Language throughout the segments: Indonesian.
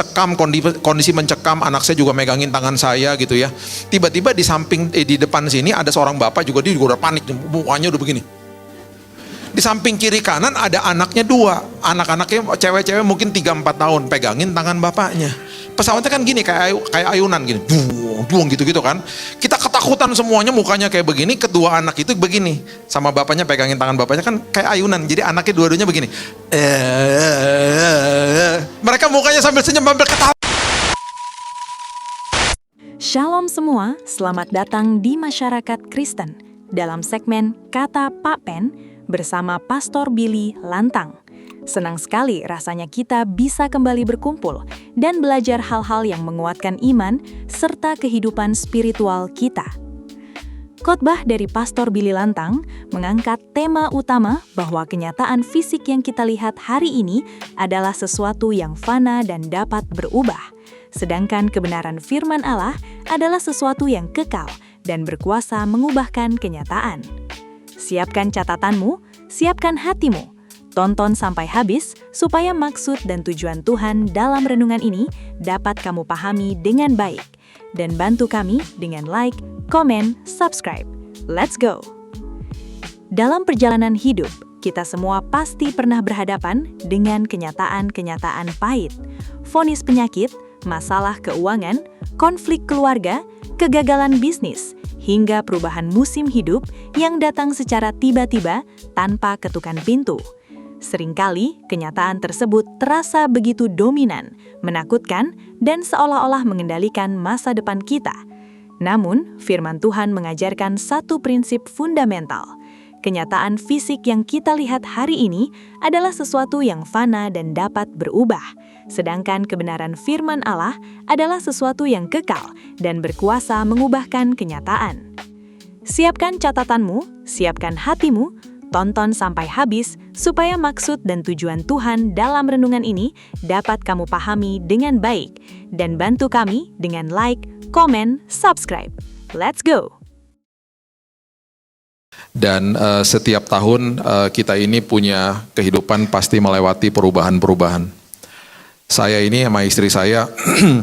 cekam, kondisi mencekam, anak saya juga megangin tangan saya gitu ya. Tiba-tiba di samping, di depan sini ada seorang bapak juga, dia juga udah panik, mukanya udah begini. Di samping kiri kanan ada anaknya dua, anak-anaknya cewek-cewek mungkin 3-4 tahun, pegangin tangan bapaknya. Pesawatnya kan gini, kayak ayunan gini, duung gitu-gitu kan. Kita ketakutan semuanya, mukanya kayak begini, kedua anak itu begini, sama bapaknya pegangin tangan bapaknya kan kayak ayunan, jadi anaknya dua-duanya begini. Mereka mukanya sambil senyum, sambil ketawa. Shalom semua, selamat datang di Masyarakat Kristen dalam segmen Kata Pak Pen bersama Pastor Billy Lantang. Senang sekali rasanya kita bisa kembali berkumpul dan belajar hal-hal yang menguatkan iman serta kehidupan spiritual kita. Khotbah dari Pastor Billy Lantang mengangkat tema utama bahwa kenyataan fisik yang kita lihat hari ini adalah sesuatu yang fana dan dapat berubah. Sedangkan kebenaran firman Allah adalah sesuatu yang kekal dan berkuasa mengubahkan kenyataan. Siapkan catatanmu, siapkan hatimu. Tonton sampai habis supaya maksud dan tujuan Tuhan dalam renungan ini dapat kamu pahami dengan baik. Dan bantu kami dengan like, komen, subscribe. Let's go! Dalam perjalanan hidup, kita semua pasti pernah berhadapan dengan kenyataan-kenyataan pahit. Vonis penyakit, masalah keuangan, konflik keluarga, kegagalan bisnis, hingga perubahan musim hidup yang datang secara tiba-tiba tanpa ketukan pintu. Seringkali, kenyataan tersebut terasa begitu dominan, menakutkan, dan seolah-olah mengendalikan masa depan kita. Namun, firman Tuhan mengajarkan satu prinsip fundamental. Kenyataan fisik yang kita lihat hari ini adalah sesuatu yang fana dan dapat berubah. Sedangkan kebenaran firman Allah adalah sesuatu yang kekal dan berkuasa mengubahkan kenyataan. Siapkan catatanmu, siapkan hatimu, tonton sampai habis supaya maksud dan tujuan Tuhan dalam renungan ini dapat kamu pahami dengan baik. Dan bantu kami dengan like, komen, subscribe. Let's go! Dan setiap tahun kita ini punya kehidupan pasti melewati perubahan-perubahan. Saya ini sama istri saya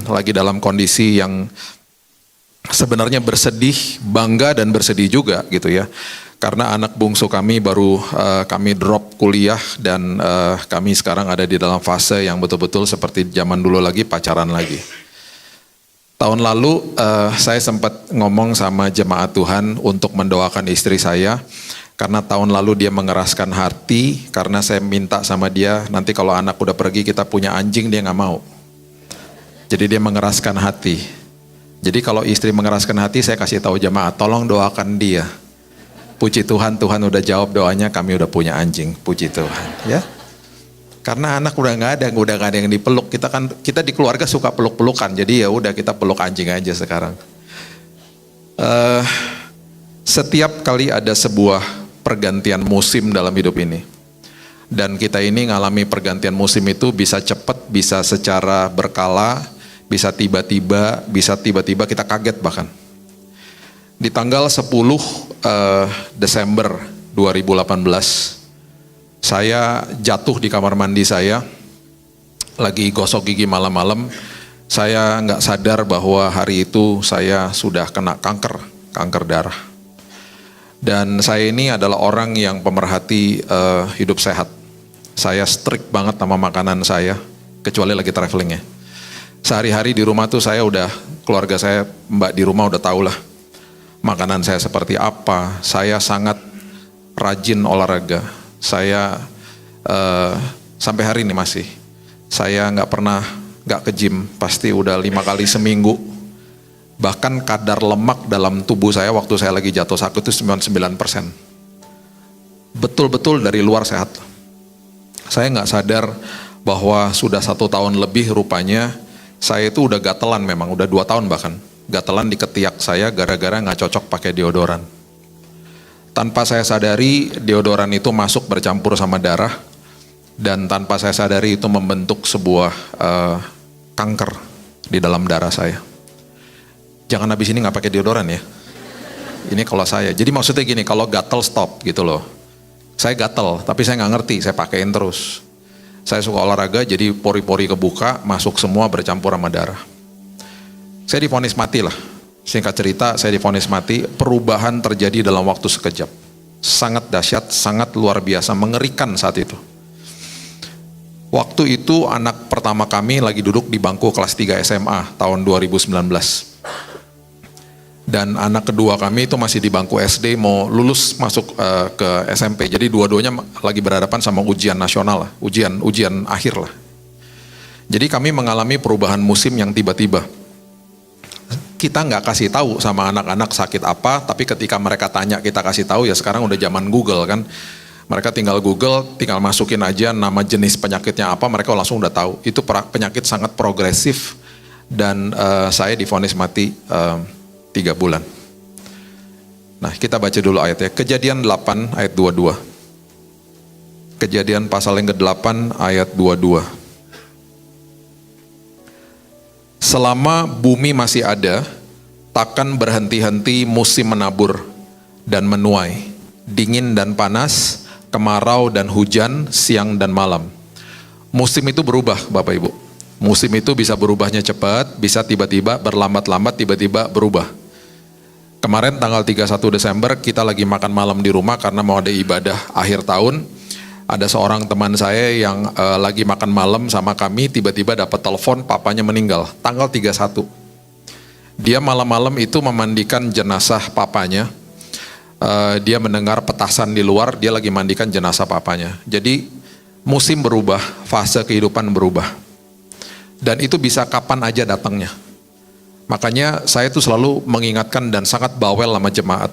lagi dalam kondisi yang sebenarnya bersedih, bangga dan bersedih juga gitu ya. Karena anak bungsu kami baru kami drop kuliah dan kami sekarang ada di dalam fase yang betul-betul seperti zaman dulu lagi, pacaran lagi. Tahun lalu saya sempat ngomong sama jemaat Tuhan untuk mendoakan istri saya. Karena tahun lalu dia mengeraskan hati, karena saya minta sama dia, nanti kalau anak udah pergi kita punya anjing, dia nggak mau. Jadi dia mengeraskan hati. Jadi kalau istri mengeraskan hati, saya kasih tahu jemaat, tolong doakan dia. Puji Tuhan, Tuhan udah jawab doanya, kami udah punya anjing, puji Tuhan. Ya, karena anak udah nggak ada yang dipeluk. Kita di keluarga suka peluk-pelukan, jadi ya udah kita peluk anjing aja sekarang. Setiap kali ada sebuah pergantian musim dalam hidup ini, dan kita ini ngalami pergantian musim itu bisa cepat, bisa secara berkala, bisa tiba-tiba kita kaget bahkan. Di tanggal 10 Desember 2018, saya jatuh di kamar mandi saya, lagi gosok gigi malam-malam. Saya nggak sadar bahwa hari itu saya sudah kena kanker darah. Dan saya ini adalah orang yang pemerhati hidup sehat. Saya strict banget sama makanan saya, kecuali lagi traveling ya. Sehari-hari di rumah tuh keluarga saya, mbak di rumah udah tahu lah makanan saya seperti apa. Saya sangat rajin olahraga. Saya sampai hari ini masih. Saya nggak ke gym, pasti udah 5 kali seminggu. Bahkan kadar lemak dalam tubuh saya waktu saya lagi jatuh sakit itu 99%. Betul-betul dari luar sehat. Saya nggak sadar bahwa sudah 1 tahun lebih rupanya saya itu udah gatelan, memang udah 2 tahun bahkan. Gatelan di ketiak saya gara-gara nggak cocok pakai deodoran. Tanpa saya sadari deodoran itu masuk bercampur sama darah. Dan tanpa saya sadari itu membentuk sebuah kanker di dalam darah saya. Jangan habis ini nggak pakai deodoran ya. Ini kalau saya. Jadi maksudnya gini, kalau gatel stop gitu loh. Saya gatel, tapi saya nggak ngerti, saya pakein terus. Saya suka olahraga, jadi pori-pori kebuka, masuk semua bercampur sama darah. Saya divonis mati lah. Singkat cerita, saya divonis mati. Perubahan terjadi dalam waktu sekejap. Sangat dahsyat, sangat luar biasa, mengerikan saat itu. Waktu itu anak pertama kami lagi duduk di bangku kelas 3 SMA tahun 2019. Dan anak kedua kami itu masih di bangku SD mau lulus masuk ke SMP. Jadi dua-duanya lagi berhadapan sama ujian nasional lah, ujian akhir lah. Jadi kami mengalami perubahan musim yang tiba-tiba. Kita nggak kasih tahu sama anak-anak sakit apa, tapi ketika mereka tanya kita kasih tahu, ya sekarang udah zaman Google kan. Mereka tinggal Google, tinggal masukin aja nama jenis penyakitnya apa, mereka langsung udah tahu. Itu penyakit sangat progresif dan saya divonis mati 3 bulan. Nah, kita baca dulu ayatnya. Kejadian 8 ayat 22. Kejadian pasal yang ke-8 ayat 22. Selama bumi masih ada, takkan berhenti-henti musim menabur dan menuai, dingin dan panas, kemarau dan hujan, siang dan malam. Musim itu berubah, Bapak Ibu. Musim itu bisa berubahnya cepat, bisa tiba-tiba berlambat-lambat, tiba-tiba berubah. Kemarin tanggal 31 Desember kita lagi makan malam di rumah karena mau ada ibadah akhir tahun. Ada seorang teman saya yang lagi makan malam sama kami, tiba-tiba dapat telepon papanya meninggal, tanggal 31. Dia malam-malam itu memandikan jenazah papanya. Dia mendengar petasan di luar, dia lagi mandikan jenazah papanya. Jadi musim berubah, fase kehidupan berubah. Dan itu bisa kapan aja datangnya. Makanya saya tuh selalu mengingatkan dan sangat bawel sama jemaat.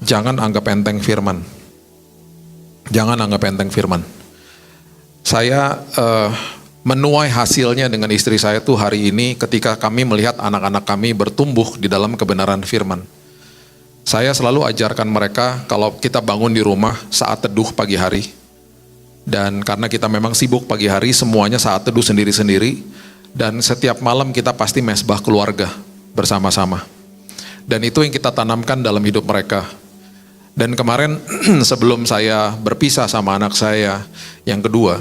Jangan anggap enteng firman. Jangan anggap enteng firman. Saya menuai hasilnya dengan istri saya tuh hari ini ketika kami melihat anak-anak kami bertumbuh di dalam kebenaran firman. Saya selalu ajarkan mereka kalau kita bangun di rumah saat teduh pagi hari. Dan karena kita memang sibuk pagi hari, semuanya saat teduh sendiri-sendiri. Dan setiap malam kita pasti mesbah keluarga bersama-sama. Dan itu yang kita tanamkan dalam hidup mereka. Dan kemarin sebelum saya berpisah sama anak saya yang kedua,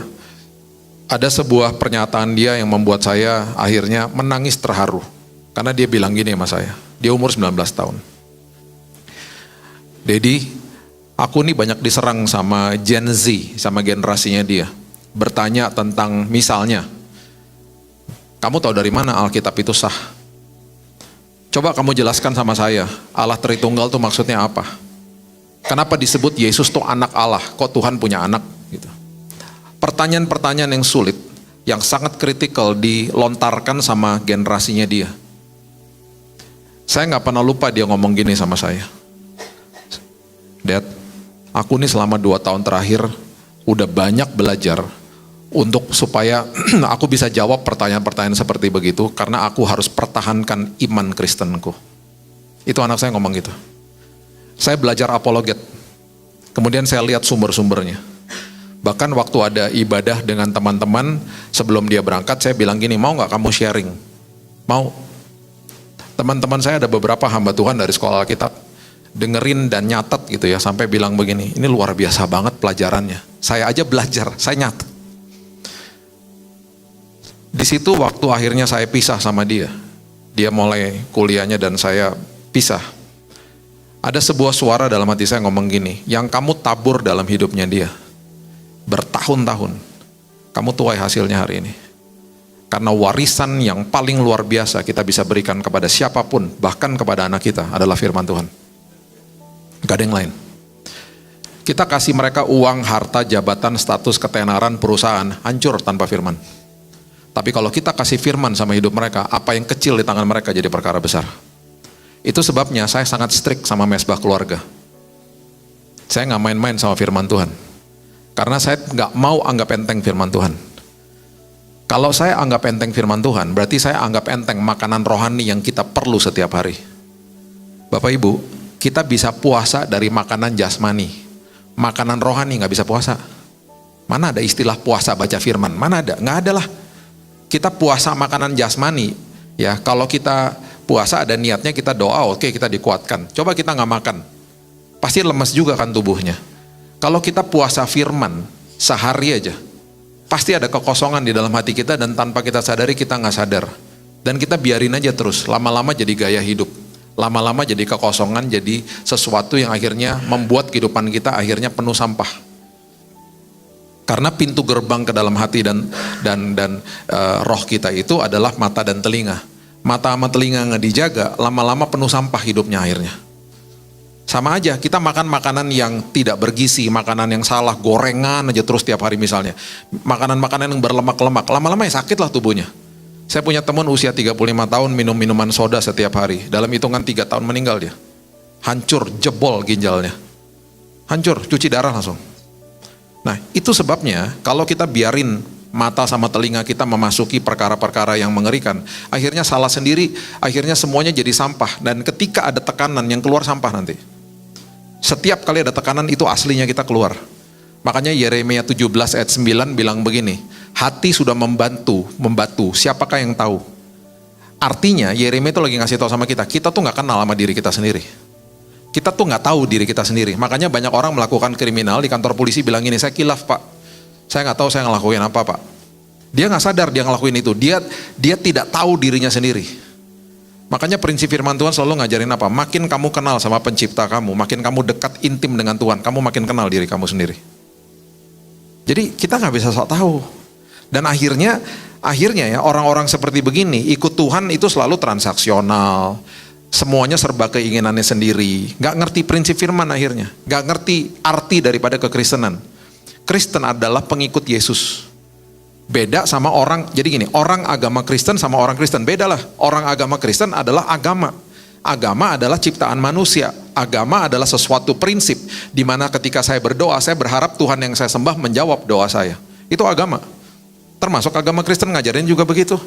ada sebuah pernyataan dia yang membuat saya akhirnya menangis terharu. Karena dia bilang gini sama saya, dia umur 19 tahun. Dedi, aku nih banyak diserang sama Gen Z, sama generasinya dia. Bertanya tentang misalnya, kamu tahu dari mana Alkitab itu sah? Coba kamu jelaskan sama saya, Allah Tritunggal itu maksudnya apa? Kenapa disebut Yesus tuh anak Allah? Kok Tuhan punya anak? Gitu. Pertanyaan-pertanyaan yang sulit, yang sangat kritikal dilontarkan sama generasinya dia. Saya nggak pernah lupa dia ngomong gini sama saya. Dad, aku nih selama 2 tahun terakhir udah banyak belajar untuk supaya aku bisa jawab pertanyaan-pertanyaan seperti begitu karena aku harus pertahankan iman Kristenku. Itu anak saya ngomong gitu. Saya belajar apologet, kemudian saya lihat sumber-sumbernya. Bahkan waktu ada ibadah dengan teman-teman, sebelum dia berangkat saya bilang gini, mau gak kamu sharing? Mau. Teman-teman saya ada beberapa hamba Tuhan dari sekolah Alkitab, dengerin dan nyatet gitu ya, sampai bilang begini, ini luar biasa banget pelajarannya. Saya aja belajar, saya nyatet. Di situ waktu akhirnya saya pisah sama dia. Dia mulai kuliahnya dan saya pisah. Ada sebuah suara dalam hati saya ngomong gini, yang kamu tabur dalam hidupnya dia, bertahun-tahun, kamu tuai hasilnya hari ini. Karena warisan yang paling luar biasa kita bisa berikan kepada siapapun, bahkan kepada anak kita, adalah firman Tuhan. Gak ada yang lain. Kita kasih mereka uang, harta, jabatan, status, ketenaran, perusahaan, hancur tanpa firman. Tapi kalau kita kasih firman sama hidup mereka, apa yang kecil di tangan mereka jadi perkara besar. Itu sebabnya saya sangat strict sama mesbah keluarga. Saya nggak main-main sama firman Tuhan. Karena saya nggak mau anggap enteng firman Tuhan. Kalau saya anggap enteng firman Tuhan, berarti saya anggap enteng makanan rohani yang kita perlu setiap hari. Bapak Ibu, kita bisa puasa dari makanan jasmani. Makanan rohani nggak bisa puasa. Mana ada istilah puasa baca firman? Mana ada? Nggak ada lah. Kita puasa makanan jasmani, ya kalau kita puasa ada niatnya kita doa, oke, kita dikuatkan. Coba kita nggak makan, pasti lemes juga kan tubuhnya. Kalau kita puasa firman sehari aja, Pasti ada kekosongan di dalam hati kita dan tanpa kita sadari kita nggak sadar. Dan kita biarin aja terus, lama-lama jadi gaya hidup. Lama-lama jadi kekosongan, jadi sesuatu yang akhirnya membuat kehidupan kita akhirnya penuh sampah. Karena pintu gerbang ke dalam hati dan roh kita itu adalah mata dan telinga. Mata sama telinga nggak dijaga, lama-lama penuh sampah hidupnya akhirnya. Sama aja, kita makan makanan yang tidak bergizi, makanan yang salah, gorengan aja terus tiap hari misalnya. Makanan-makanan yang berlemak-lemak, lama-lama ya sakit lah tubuhnya. Saya punya teman usia 35 tahun minum minuman soda setiap hari. Dalam hitungan 3 tahun meninggal dia. Hancur, jebol ginjalnya. Hancur, cuci darah langsung. Nah itu sebabnya kalau kita biarin mata sama telinga kita memasuki perkara-perkara yang mengerikan, akhirnya salah sendiri, akhirnya semuanya jadi sampah. Dan ketika ada tekanan yang keluar sampah nanti. Setiap kali ada tekanan itu aslinya kita keluar. Makanya Yeremia 17 ayat 9 bilang begini, hati sudah membatu, siapakah yang tahu? Artinya Yeremia itu lagi ngasih tahu sama kita tuh gak kenal sama diri kita sendiri. Kita tuh gak tahu diri kita sendiri. Makanya banyak orang melakukan kriminal di kantor polisi bilang gini, saya kilaf pak, saya gak tahu saya ngelakuin apa pak. Dia gak sadar dia ngelakuin itu, dia tidak tahu dirinya sendiri. Makanya prinsip firman Tuhan selalu ngajarin apa? Makin kamu kenal sama pencipta kamu, makin kamu dekat intim dengan Tuhan, kamu makin kenal diri kamu sendiri. Jadi kita gak bisa sok tahu. Dan akhirnya ya orang-orang seperti begini, ikut Tuhan itu selalu transaksional. Semuanya serba keinginannya sendiri. Gak ngerti prinsip firman akhirnya. Gak ngerti arti daripada kekristenan. Kristen adalah pengikut Yesus. Beda sama orang, jadi gini, orang agama Kristen sama orang Kristen, beda lah. Orang agama Kristen adalah agama. Agama adalah ciptaan manusia. Agama adalah sesuatu prinsip. Dimana ketika saya berdoa, saya berharap Tuhan yang saya sembah menjawab doa saya. Itu agama. Termasuk agama Kristen ngajarin juga begitu.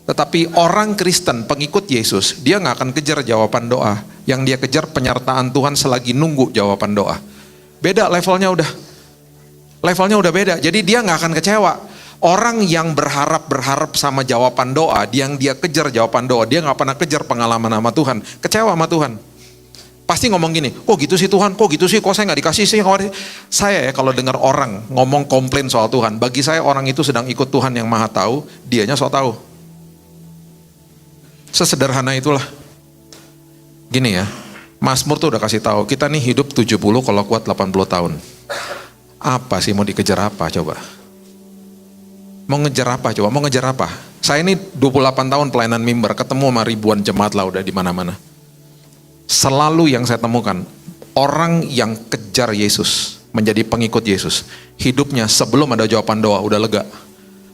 Tetapi orang Kristen, pengikut Yesus, dia gak akan kejar jawaban doa. Yang dia kejar penyertaan Tuhan selagi nunggu jawaban doa. Beda levelnya udah. Levelnya udah beda, jadi dia gak akan kecewa. Orang yang berharap sama jawaban doa, yang dia kejar jawaban doa, dia gak pernah kejar pengalaman sama Tuhan, kecewa sama Tuhan. Pasti ngomong gini, kok gitu sih Tuhan, kok gitu sih, kok saya gak dikasih sih. Saya ya kalau dengar orang ngomong komplain soal Tuhan, bagi saya orang itu sedang ikut Tuhan yang maha tahu, dianya sok tahu. Sesederhana itulah. Gini ya, Mazmur tuh udah kasih tahu, kita nih hidup 70 kalau kuat 80 tahun. Apa sih mau dikejar apa coba? Mau ngejar apa coba? Mau ngejar apa? Saya ini 28 tahun pelayanan mimbar, ketemu sama ribuan jemaat lah udah di mana-mana. Selalu yang saya temukan, orang yang kejar Yesus, menjadi pengikut Yesus, hidupnya sebelum ada jawaban doa udah lega.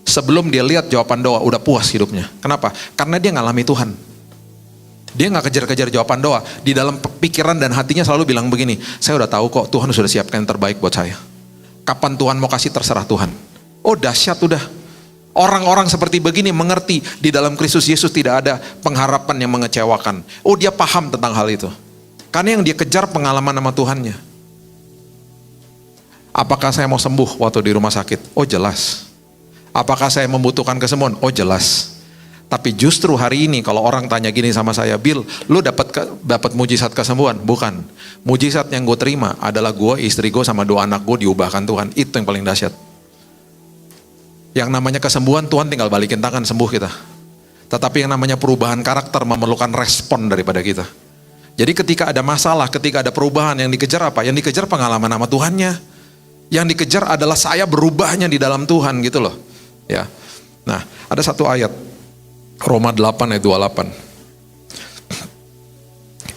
Sebelum dia lihat jawaban doa udah puas hidupnya. Kenapa? Karena dia ngalami Tuhan. Dia gak kejar-kejar jawaban doa. Di dalam pikiran dan hatinya selalu bilang begini, saya udah tahu kok Tuhan sudah siapkan yang terbaik buat saya. Kapan Tuhan mau kasih terserah Tuhan. Oh dahsyat udah. Orang-orang seperti begini mengerti di dalam Kristus Yesus tidak ada pengharapan yang mengecewakan. Oh dia paham tentang hal itu. Karena yang dia kejar pengalaman sama Tuhannya. Apakah saya mau sembuh waktu di rumah sakit? Oh jelas. Apakah saya membutuhkan kesembuhan? Oh jelas. Tapi justru hari ini kalau orang tanya gini sama saya, Bill, lu dapat mujizat kesembuhan? Bukan. Mujizat yang gue terima adalah gue, istri gue sama 2 anak gue diubahkan Tuhan. Itu yang paling dahsyat. Yang namanya kesembuhan Tuhan tinggal balikin tangan sembuh kita. Tetapi yang namanya perubahan karakter memerlukan respon daripada kita. Jadi ketika ada masalah, ketika ada perubahan, yang dikejar apa? Yang dikejar pengalaman sama Tuhannya. Yang dikejar adalah saya berubahnya di dalam Tuhan gitu loh. Ya. Nah, ada satu ayat Roma 8 ayat 28.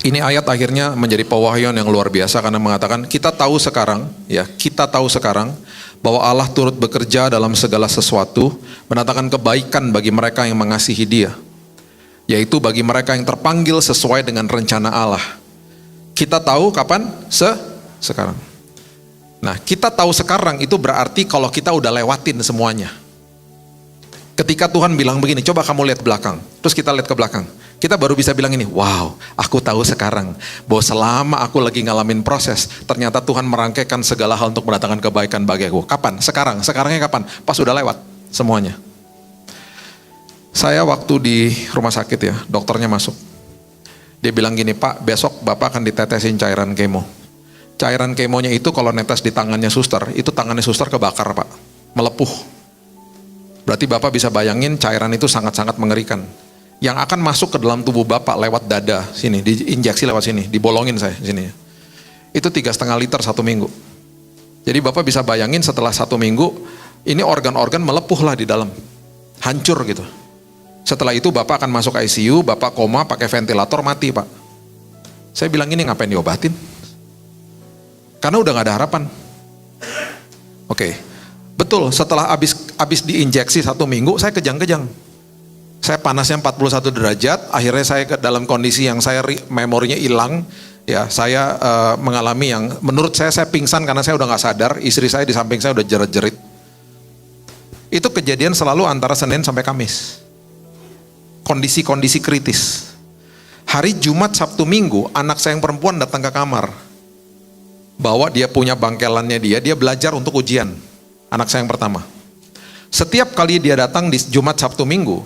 Ini ayat akhirnya menjadi pewahyuan yang luar biasa karena mengatakan kita tahu sekarang bahwa Allah turut bekerja dalam segala sesuatu, mendatangkan kebaikan bagi mereka yang mengasihi Dia, yaitu bagi mereka yang terpanggil sesuai dengan rencana Allah. Kita tahu kapan? Sekarang. Nah, kita tahu sekarang itu berarti kalau kita udah lewatin semuanya. Ketika Tuhan bilang begini, coba kamu lihat belakang, terus kita lihat ke belakang. Kita baru bisa bilang ini, wow, aku tahu sekarang bahwa selama aku lagi ngalamin proses, ternyata Tuhan merangkaikan segala hal untuk mendatangkan kebaikan bagi aku. Kapan? Sekarang. Sekarangnya kapan? Pas udah lewat semuanya. Saya waktu di rumah sakit ya, dokternya masuk. Dia bilang gini, Pak, besok Bapak akan ditetesin cairan kemo. Cairan kemonya itu kalau netes di tangannya suster, itu tangannya suster kebakar Pak, melepuh. Berarti Bapak bisa bayangin cairan itu sangat-sangat mengerikan. Yang akan masuk ke dalam tubuh Bapak lewat dada, sini, diinjeksi lewat sini, dibolongin saya, sini. Itu 3,5 liter 1 minggu. Jadi Bapak bisa bayangin setelah 1 minggu, ini organ-organ melepuh lah di dalam. Hancur gitu. Setelah itu Bapak akan masuk ICU, Bapak koma, pakai ventilator, mati Pak. Saya bilang ini ngapain diobatin? Karena udah gak ada harapan. Oke. Betul, setelah habis diinjeksi 1 minggu, saya kejang-kejang. Saya panasnya 41 derajat, akhirnya saya ke dalam kondisi yang saya memorinya hilang. Ya, saya mengalami yang menurut saya pingsan karena saya udah gak sadar, istri saya di samping saya udah jerit-jerit. Itu kejadian selalu antara Senin sampai Kamis. Kondisi-kondisi kritis. Hari Jumat, Sabtu, Minggu, anak saya yang perempuan datang ke kamar. Bawa dia punya bangkelannya dia belajar untuk ujian. Anak saya yang pertama. Setiap kali dia datang di Jumat, Sabtu, Minggu,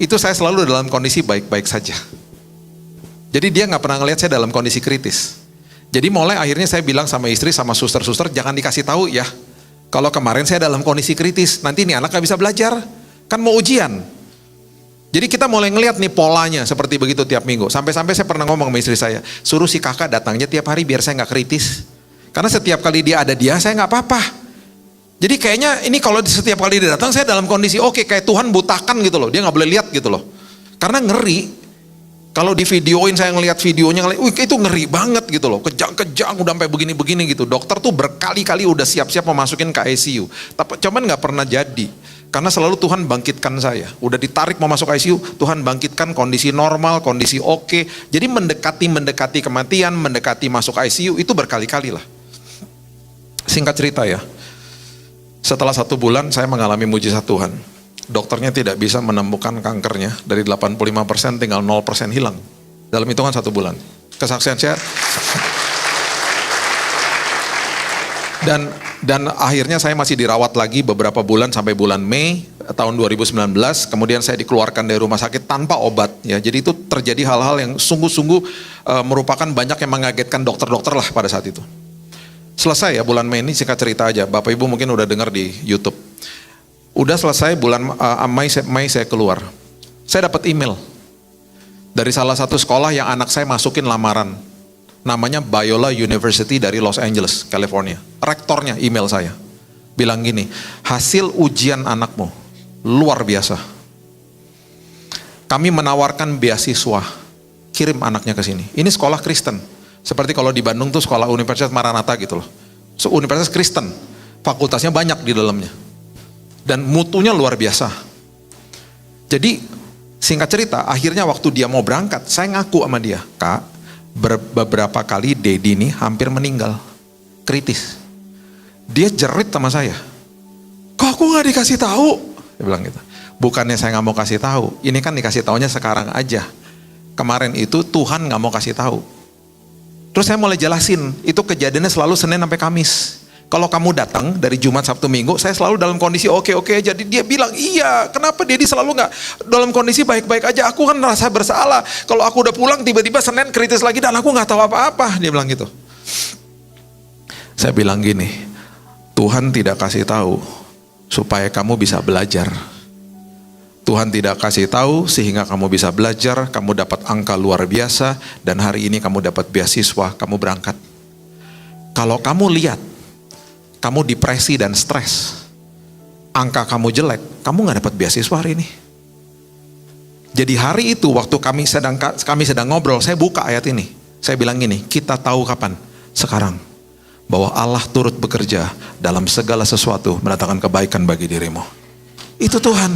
itu saya selalu dalam kondisi baik-baik saja. Jadi dia gak pernah ngelihat saya dalam kondisi kritis. Jadi mulai akhirnya saya bilang sama istri, sama suster-suster, jangan dikasih tahu ya. Kalau kemarin saya dalam kondisi kritis, nanti ini anak gak bisa belajar. Kan mau ujian. Jadi kita mulai ngelihat nih polanya seperti begitu tiap minggu. Sampai-sampai saya pernah ngomong sama istri saya, suruh si kakak datangnya tiap hari biar saya gak kritis. Karena setiap kali dia ada saya gak apa-apa. Jadi kayaknya ini kalau setiap kali dia datang saya dalam kondisi oke, kayak Tuhan butakan gitu loh. Dia gak boleh lihat gitu loh. Karena ngeri. Kalau di videoin saya ngelihat videonya, itu ngeri banget gitu loh. Kejang-kejang udah sampai begini-begini gitu. Dokter tuh berkali-kali udah siap-siap memasukin ke ICU. Tapi cuman gak pernah jadi. Karena selalu Tuhan bangkitkan saya. Udah ditarik mau masuk ICU, Tuhan bangkitkan kondisi normal, kondisi oke. Jadi mendekati kematian, mendekati masuk ICU itu berkali-kali lah. Singkat cerita ya. Setelah 1 bulan saya mengalami mujizat Tuhan. Dokternya tidak bisa menemukan kankernya. Dari 85% tinggal 0% hilang. Dalam hitungan 1 bulan. Kesaksian saya. Dan akhirnya saya masih dirawat lagi beberapa bulan sampai bulan Mei tahun 2019. Kemudian saya dikeluarkan dari rumah sakit tanpa obat. Ya, jadi itu terjadi hal-hal yang sungguh-sungguh merupakan banyak yang mengagetkan dokter-dokter lah pada saat itu. Selesai ya bulan Mei ini, singkat cerita aja. Bapak Ibu mungkin udah dengar di YouTube. Udah selesai bulan Mei saya keluar. Saya dapat email dari salah satu sekolah yang anak saya masukin lamaran. Namanya Biola University dari Los Angeles, California. Rektornya email saya. Bilang gini, hasil ujian anakmu luar biasa. Kami menawarkan beasiswa, kirim anaknya ke sini. Ini sekolah Kristen. Seperti kalau di Bandung tuh sekolah Universitas Maranatha gitu loh. Universitas Kristen, fakultasnya banyak di dalamnya. Dan mutunya luar biasa. Jadi singkat cerita, akhirnya waktu dia mau berangkat, saya ngaku sama dia, Kak, beberapa kali Dedi ini hampir meninggal, kritis. Dia jerit sama saya, kok aku gak dikasih tahu? Dia bilang gitu. Bukannya saya gak mau kasih tahu, ini kan dikasih taunya sekarang aja. Kemarin itu Tuhan gak mau kasih tahu. Terus saya mulai jelasin, itu kejadiannya selalu Senin sampai Kamis. Kalau kamu datang dari Jumat, Sabtu, Minggu, saya selalu dalam kondisi oke-oke aja. Jadi dia bilang, iya, kenapa Dedi selalu gak dalam kondisi baik-baik aja? Aku kan merasa bersalah. Kalau aku udah pulang, tiba-tiba Senin kritis lagi dan aku gak tahu apa-apa. Dia bilang gitu. Saya bilang gini, Tuhan tidak kasih tahu supaya kamu bisa belajar. Tuhan tidak kasih tahu sehingga kamu bisa belajar, kamu dapat angka luar biasa, dan hari ini kamu dapat beasiswa, kamu berangkat. Kalau kamu lihat, kamu depresi dan stres, angka kamu jelek, kamu gak dapat beasiswa hari ini. Jadi hari itu waktu kami sedang ngobrol, saya buka ayat ini. Saya bilang gini, kita tahu kapan? Sekarang. Bahwa Allah turut bekerja dalam segala sesuatu mendatangkan kebaikan bagi dirimu. Itu Tuhan.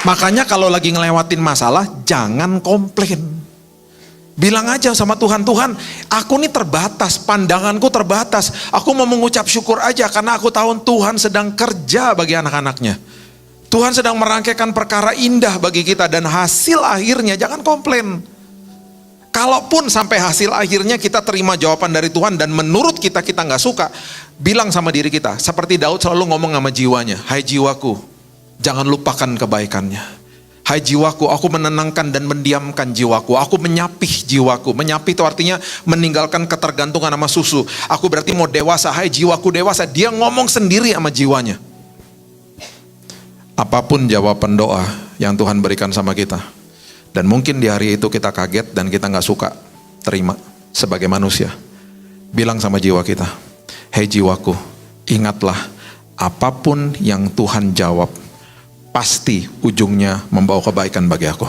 Makanya kalau lagi ngelewatin masalah, jangan komplain. Bilang aja sama Tuhan, Tuhan, aku ini terbatas, pandanganku terbatas. Aku mau mengucap syukur aja karena aku tahu Tuhan sedang kerja bagi anak-anaknya. Tuhan sedang merangkaikan perkara indah bagi kita dan hasil akhirnya jangan komplain. Kalaupun sampai hasil akhirnya kita terima jawaban dari Tuhan dan menurut kita nggak suka, bilang sama diri kita, seperti Daud selalu ngomong sama jiwanya, hai jiwaku, jangan lupakan kebaikannya. Hai jiwaku, aku menenangkan dan mendiamkan jiwaku. Aku menyapih jiwaku. Menyapih itu artinya meninggalkan ketergantungan sama susu. Aku berarti mau dewasa. Hai jiwaku dewasa. Dia ngomong sendiri sama jiwanya. apapun jawaban doa yang Tuhan berikan sama kita. Dan mungkin di hari itu kita kaget dan kita gak suka terima sebagai manusia. Bilang sama jiwa kita, hei jiwaku, ingatlah apapun yang Tuhan jawab, pasti ujungnya membawa kebaikan bagi aku.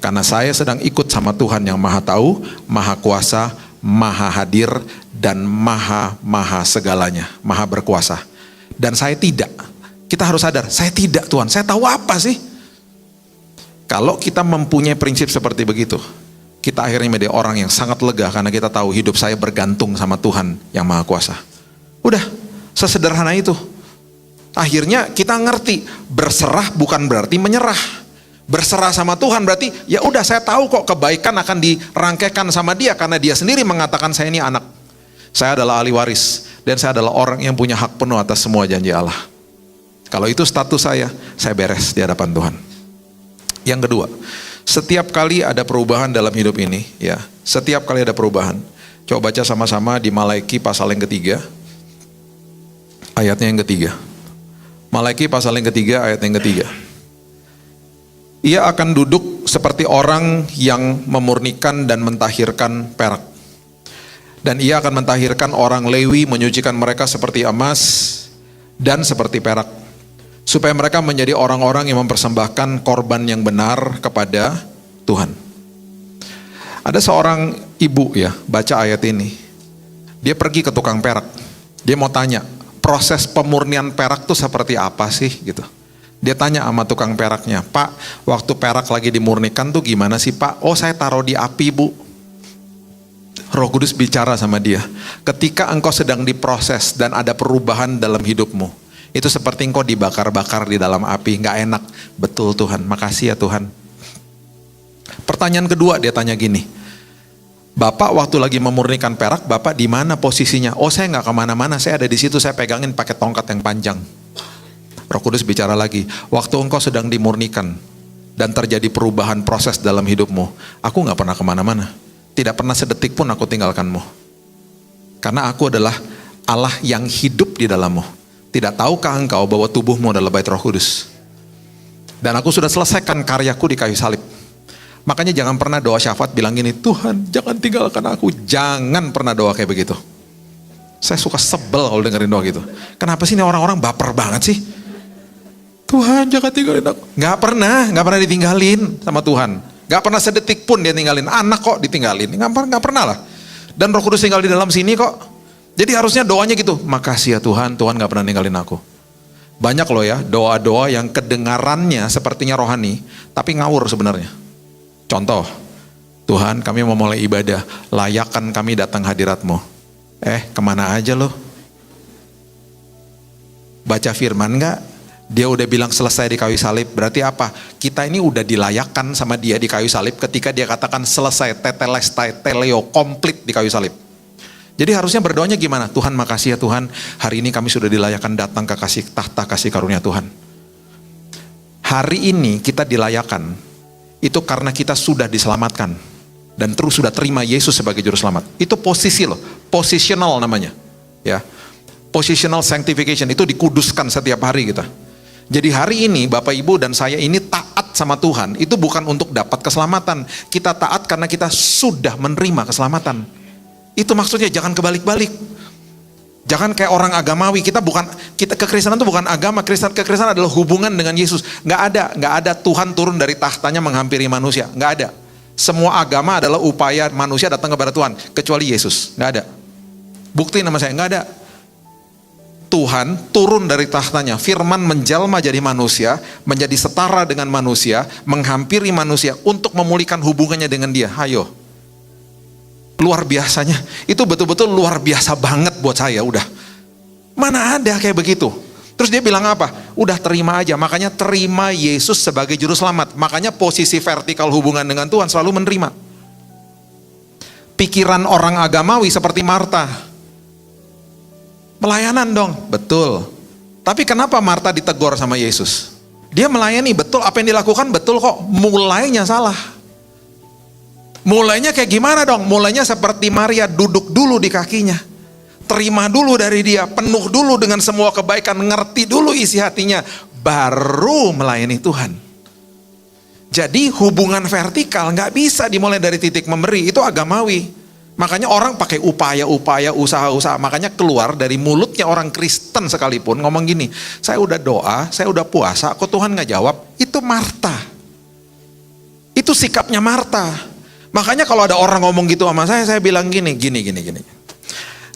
Karena saya sedang ikut sama Tuhan yang maha tahu, maha kuasa, maha hadir, dan maha segalanya, maha berkuasa. Dan saya tidak. Kita harus sadar, saya tidak Tuhan, saya tahu apa sih? Kalau kita mempunyai prinsip seperti begitu, kita akhirnya menjadi orang yang sangat lega karena kita tahu hidup saya bergantung sama Tuhan yang Maha Kuasa. Udah, sesederhana itu. Akhirnya kita ngerti, berserah bukan berarti menyerah. Berserah sama Tuhan berarti, ya udah saya tahu kok kebaikan akan dirangkaikan sama Dia karena Dia sendiri mengatakan saya ini anak. Saya adalah ahli waris dan saya adalah orang yang punya hak penuh atas semua janji Allah. Kalau itu status saya beres di hadapan Tuhan. Yang kedua, setiap kali ada perubahan dalam hidup ini, ya, setiap kali ada perubahan. Coba baca sama-sama di Malaiki pasal yang ketiga, ayatnya yang ketiga. Malaiki pasal yang ketiga, ayat yang ketiga. Ia akan duduk seperti orang yang memurnikan dan mentahirkan perak. Dan ia akan mentahirkan orang Lewi, menyucikan mereka seperti emas dan seperti perak. Supaya mereka menjadi orang-orang yang mempersembahkan korban yang benar kepada Tuhan. Ada seorang ibu ya, baca ayat ini. Dia pergi ke tukang perak. Dia mau tanya, proses pemurnian perak tuh seperti apa sih gitu. Dia tanya sama tukang peraknya, Pak, waktu perak lagi dimurnikan tuh gimana sih Pak? Oh, saya taruh di api Bu. Roh Kudus bicara sama dia, ketika engkau sedang diproses dan ada perubahan dalam hidupmu, itu seperti engkau dibakar-bakar di dalam api, gak enak. Betul Tuhan, makasih ya Tuhan. Pertanyaan kedua dia tanya gini, Bapak waktu lagi memurnikan perak, Bapak di mana posisinya? Oh, saya gak kemana-mana, saya ada di situ, saya pegangin pakai tongkat yang panjang. Roh Kudus bicara lagi, waktu engkau sedang dimurnikan dan terjadi perubahan proses dalam hidupmu, aku gak pernah kemana-mana. Tidak pernah sedetik pun aku tinggalkanmu. Karena aku adalah Allah yang hidup di dalammu. Tidak tahukah engkau bahwa tubuhmu adalah bait Roh Kudus? Dan aku sudah selesaikan karyaku di kayu salib. Makanya jangan pernah doa syafaat bilang gini, Tuhan jangan tinggalkan aku. Jangan pernah doa kayak begitu. Saya suka sebel kalau dengerin doa gitu. Kenapa sih ini orang-orang baper banget sih? Tuhan jangan tinggalin aku. Gak pernah ditinggalin sama Tuhan. Gak pernah sedetik pun dia tinggalin. Anak kok ditinggalin, gak pernah lah. Dan Roh Kudus tinggal di dalam sini kok. Jadi harusnya doanya gitu, makasih ya Tuhan, Tuhan gak pernah ninggalin aku. Banyak loh ya, doa-doa yang kedengarannya sepertinya rohani, tapi ngawur sebenarnya. Contoh, Tuhan kami mau mulai ibadah, layakkan kami datang hadirat-Mu. Kemana aja loh? Baca firman gak? Dia udah bilang selesai di kayu salib, berarti apa? Kita ini udah dilayakkan sama dia di kayu salib ketika dia katakan selesai, tetelestai, teleo, komplit di kayu salib. Jadi harusnya berdoanya gimana? Tuhan makasih ya Tuhan, hari ini kami sudah dilayakkan datang ke tahta kasih karunia Tuhan. Hari ini kita dilayakkan, itu karena kita sudah diselamatkan. Dan terus sudah terima Yesus sebagai juru selamat. Itu posisi loh, positional namanya. Ya, positional sanctification, itu dikuduskan setiap hari kita. Jadi hari ini Bapak Ibu dan saya ini taat sama Tuhan, itu bukan untuk dapat keselamatan. Kita taat karena kita sudah menerima keselamatan. Itu maksudnya jangan kebalik-balik. Jangan kayak orang agamawi. Kita kekristenan itu bukan agama. Kekristenan adalah hubungan dengan Yesus. Nggak ada Tuhan turun dari tahtanya menghampiri manusia. Nggak ada. Semua agama adalah upaya manusia datang kepada Tuhan, kecuali Yesus. Nggak ada. Bukti nama saya, nggak ada. Tuhan turun dari tahtanya, firman menjelma jadi manusia, menjadi setara dengan manusia, menghampiri manusia untuk memulihkan hubungannya dengan Dia. Hayo. Luar biasanya, itu betul-betul luar biasa banget buat saya, udah. Mana ada kayak begitu. Terus dia bilang apa? Udah terima aja, makanya terima Yesus sebagai juru selamat. Makanya posisi vertikal hubungan dengan Tuhan selalu menerima. Pikiran orang agamawi seperti Marta. Pelayanan dong, betul. Tapi kenapa Marta ditegur sama Yesus? Dia melayani, betul, apa yang dilakukan betul kok, mulainya salah. Mulainya kayak gimana dong? Mulainya seperti Maria, duduk dulu di kakinya. Terima dulu dari dia, penuh dulu dengan semua kebaikan, ngerti dulu isi hatinya. baru melayani Tuhan. Jadi hubungan vertikal nggak bisa dimulai dari titik memberi, itu agamawi. Makanya orang pakai upaya-upaya, usaha-usaha. Makanya keluar dari mulutnya orang Kristen sekalipun ngomong gini, saya udah doa, saya udah puasa, kok Tuhan nggak jawab? Itu Marta. Itu sikapnya Marta. Makanya kalau ada orang ngomong gitu sama saya bilang gini.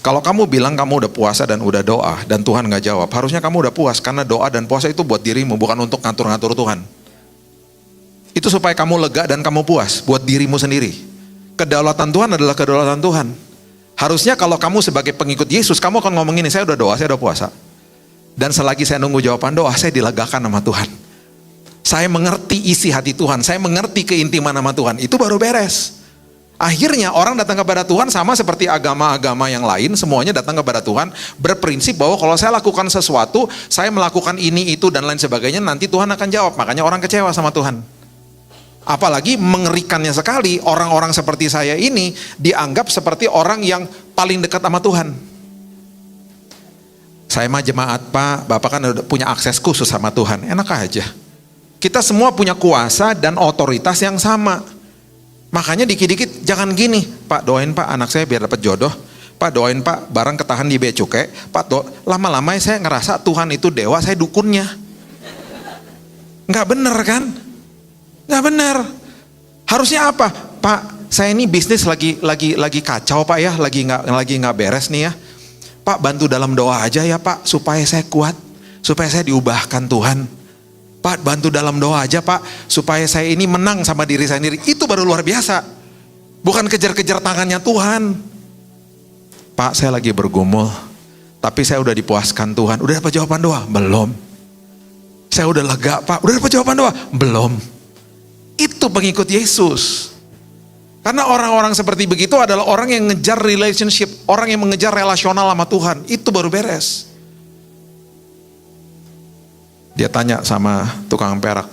Kalau kamu bilang kamu udah puasa dan udah doa dan Tuhan nggak jawab, harusnya kamu udah puas karena doa dan puasa itu buat dirimu, bukan untuk ngatur-ngatur Tuhan. Itu supaya kamu lega dan kamu puas buat dirimu sendiri. Kedaulatan Tuhan adalah kedaulatan Tuhan. Harusnya kalau kamu sebagai pengikut Yesus, kamu akan ngomong ini, saya udah doa, saya udah puasa. Dan selagi saya nunggu jawaban doa, saya dilegakan sama Tuhan. Saya mengerti isi hati Tuhan, saya mengerti keintiman sama Tuhan, itu baru beres. Akhirnya orang datang kepada Tuhan sama seperti agama-agama yang lain, semuanya datang kepada Tuhan, berprinsip bahwa kalau saya lakukan sesuatu, saya melakukan ini, itu, dan lain sebagainya, nanti Tuhan akan jawab. Makanya orang kecewa sama Tuhan. Apalagi mengerikannya sekali, orang-orang seperti saya ini dianggap seperti orang yang paling dekat sama Tuhan. Saya mah jemaat Pak, Bapak kan udah punya akses khusus sama Tuhan, enak aja. Kita semua punya kuasa dan otoritas yang sama. Makanya dikit-dikit jangan gini, Pak doain Pak anak saya biar dapat jodoh. Pak doain Pak barang ketahan di bea cukai. Pak lama-lama saya ngerasa Tuhan itu dewa, saya dukunnya. Nggak bener kan? Nggak benar. Harusnya apa? Pak, saya ini bisnis lagi kacau Pak ya, lagi nggak beres nih ya. Pak bantu dalam doa aja ya Pak, supaya saya kuat, supaya saya diubahkan Tuhan. Pak bantu dalam doa aja Pak, supaya saya ini menang sama diri saya sendiri. Itu baru luar biasa. Bukan kejar-kejar tangannya Tuhan. Pak saya lagi bergumul, tapi saya udah dipuaskan Tuhan. Udah dapat jawaban doa? Belum. Saya udah lega Pak, udah dapat jawaban doa? Belum. Itu pengikut Yesus. Karena orang-orang seperti begitu adalah orang yang ngejar relationship, orang yang mengejar relasional sama Tuhan. Itu baru beres. Dia tanya sama tukang perak,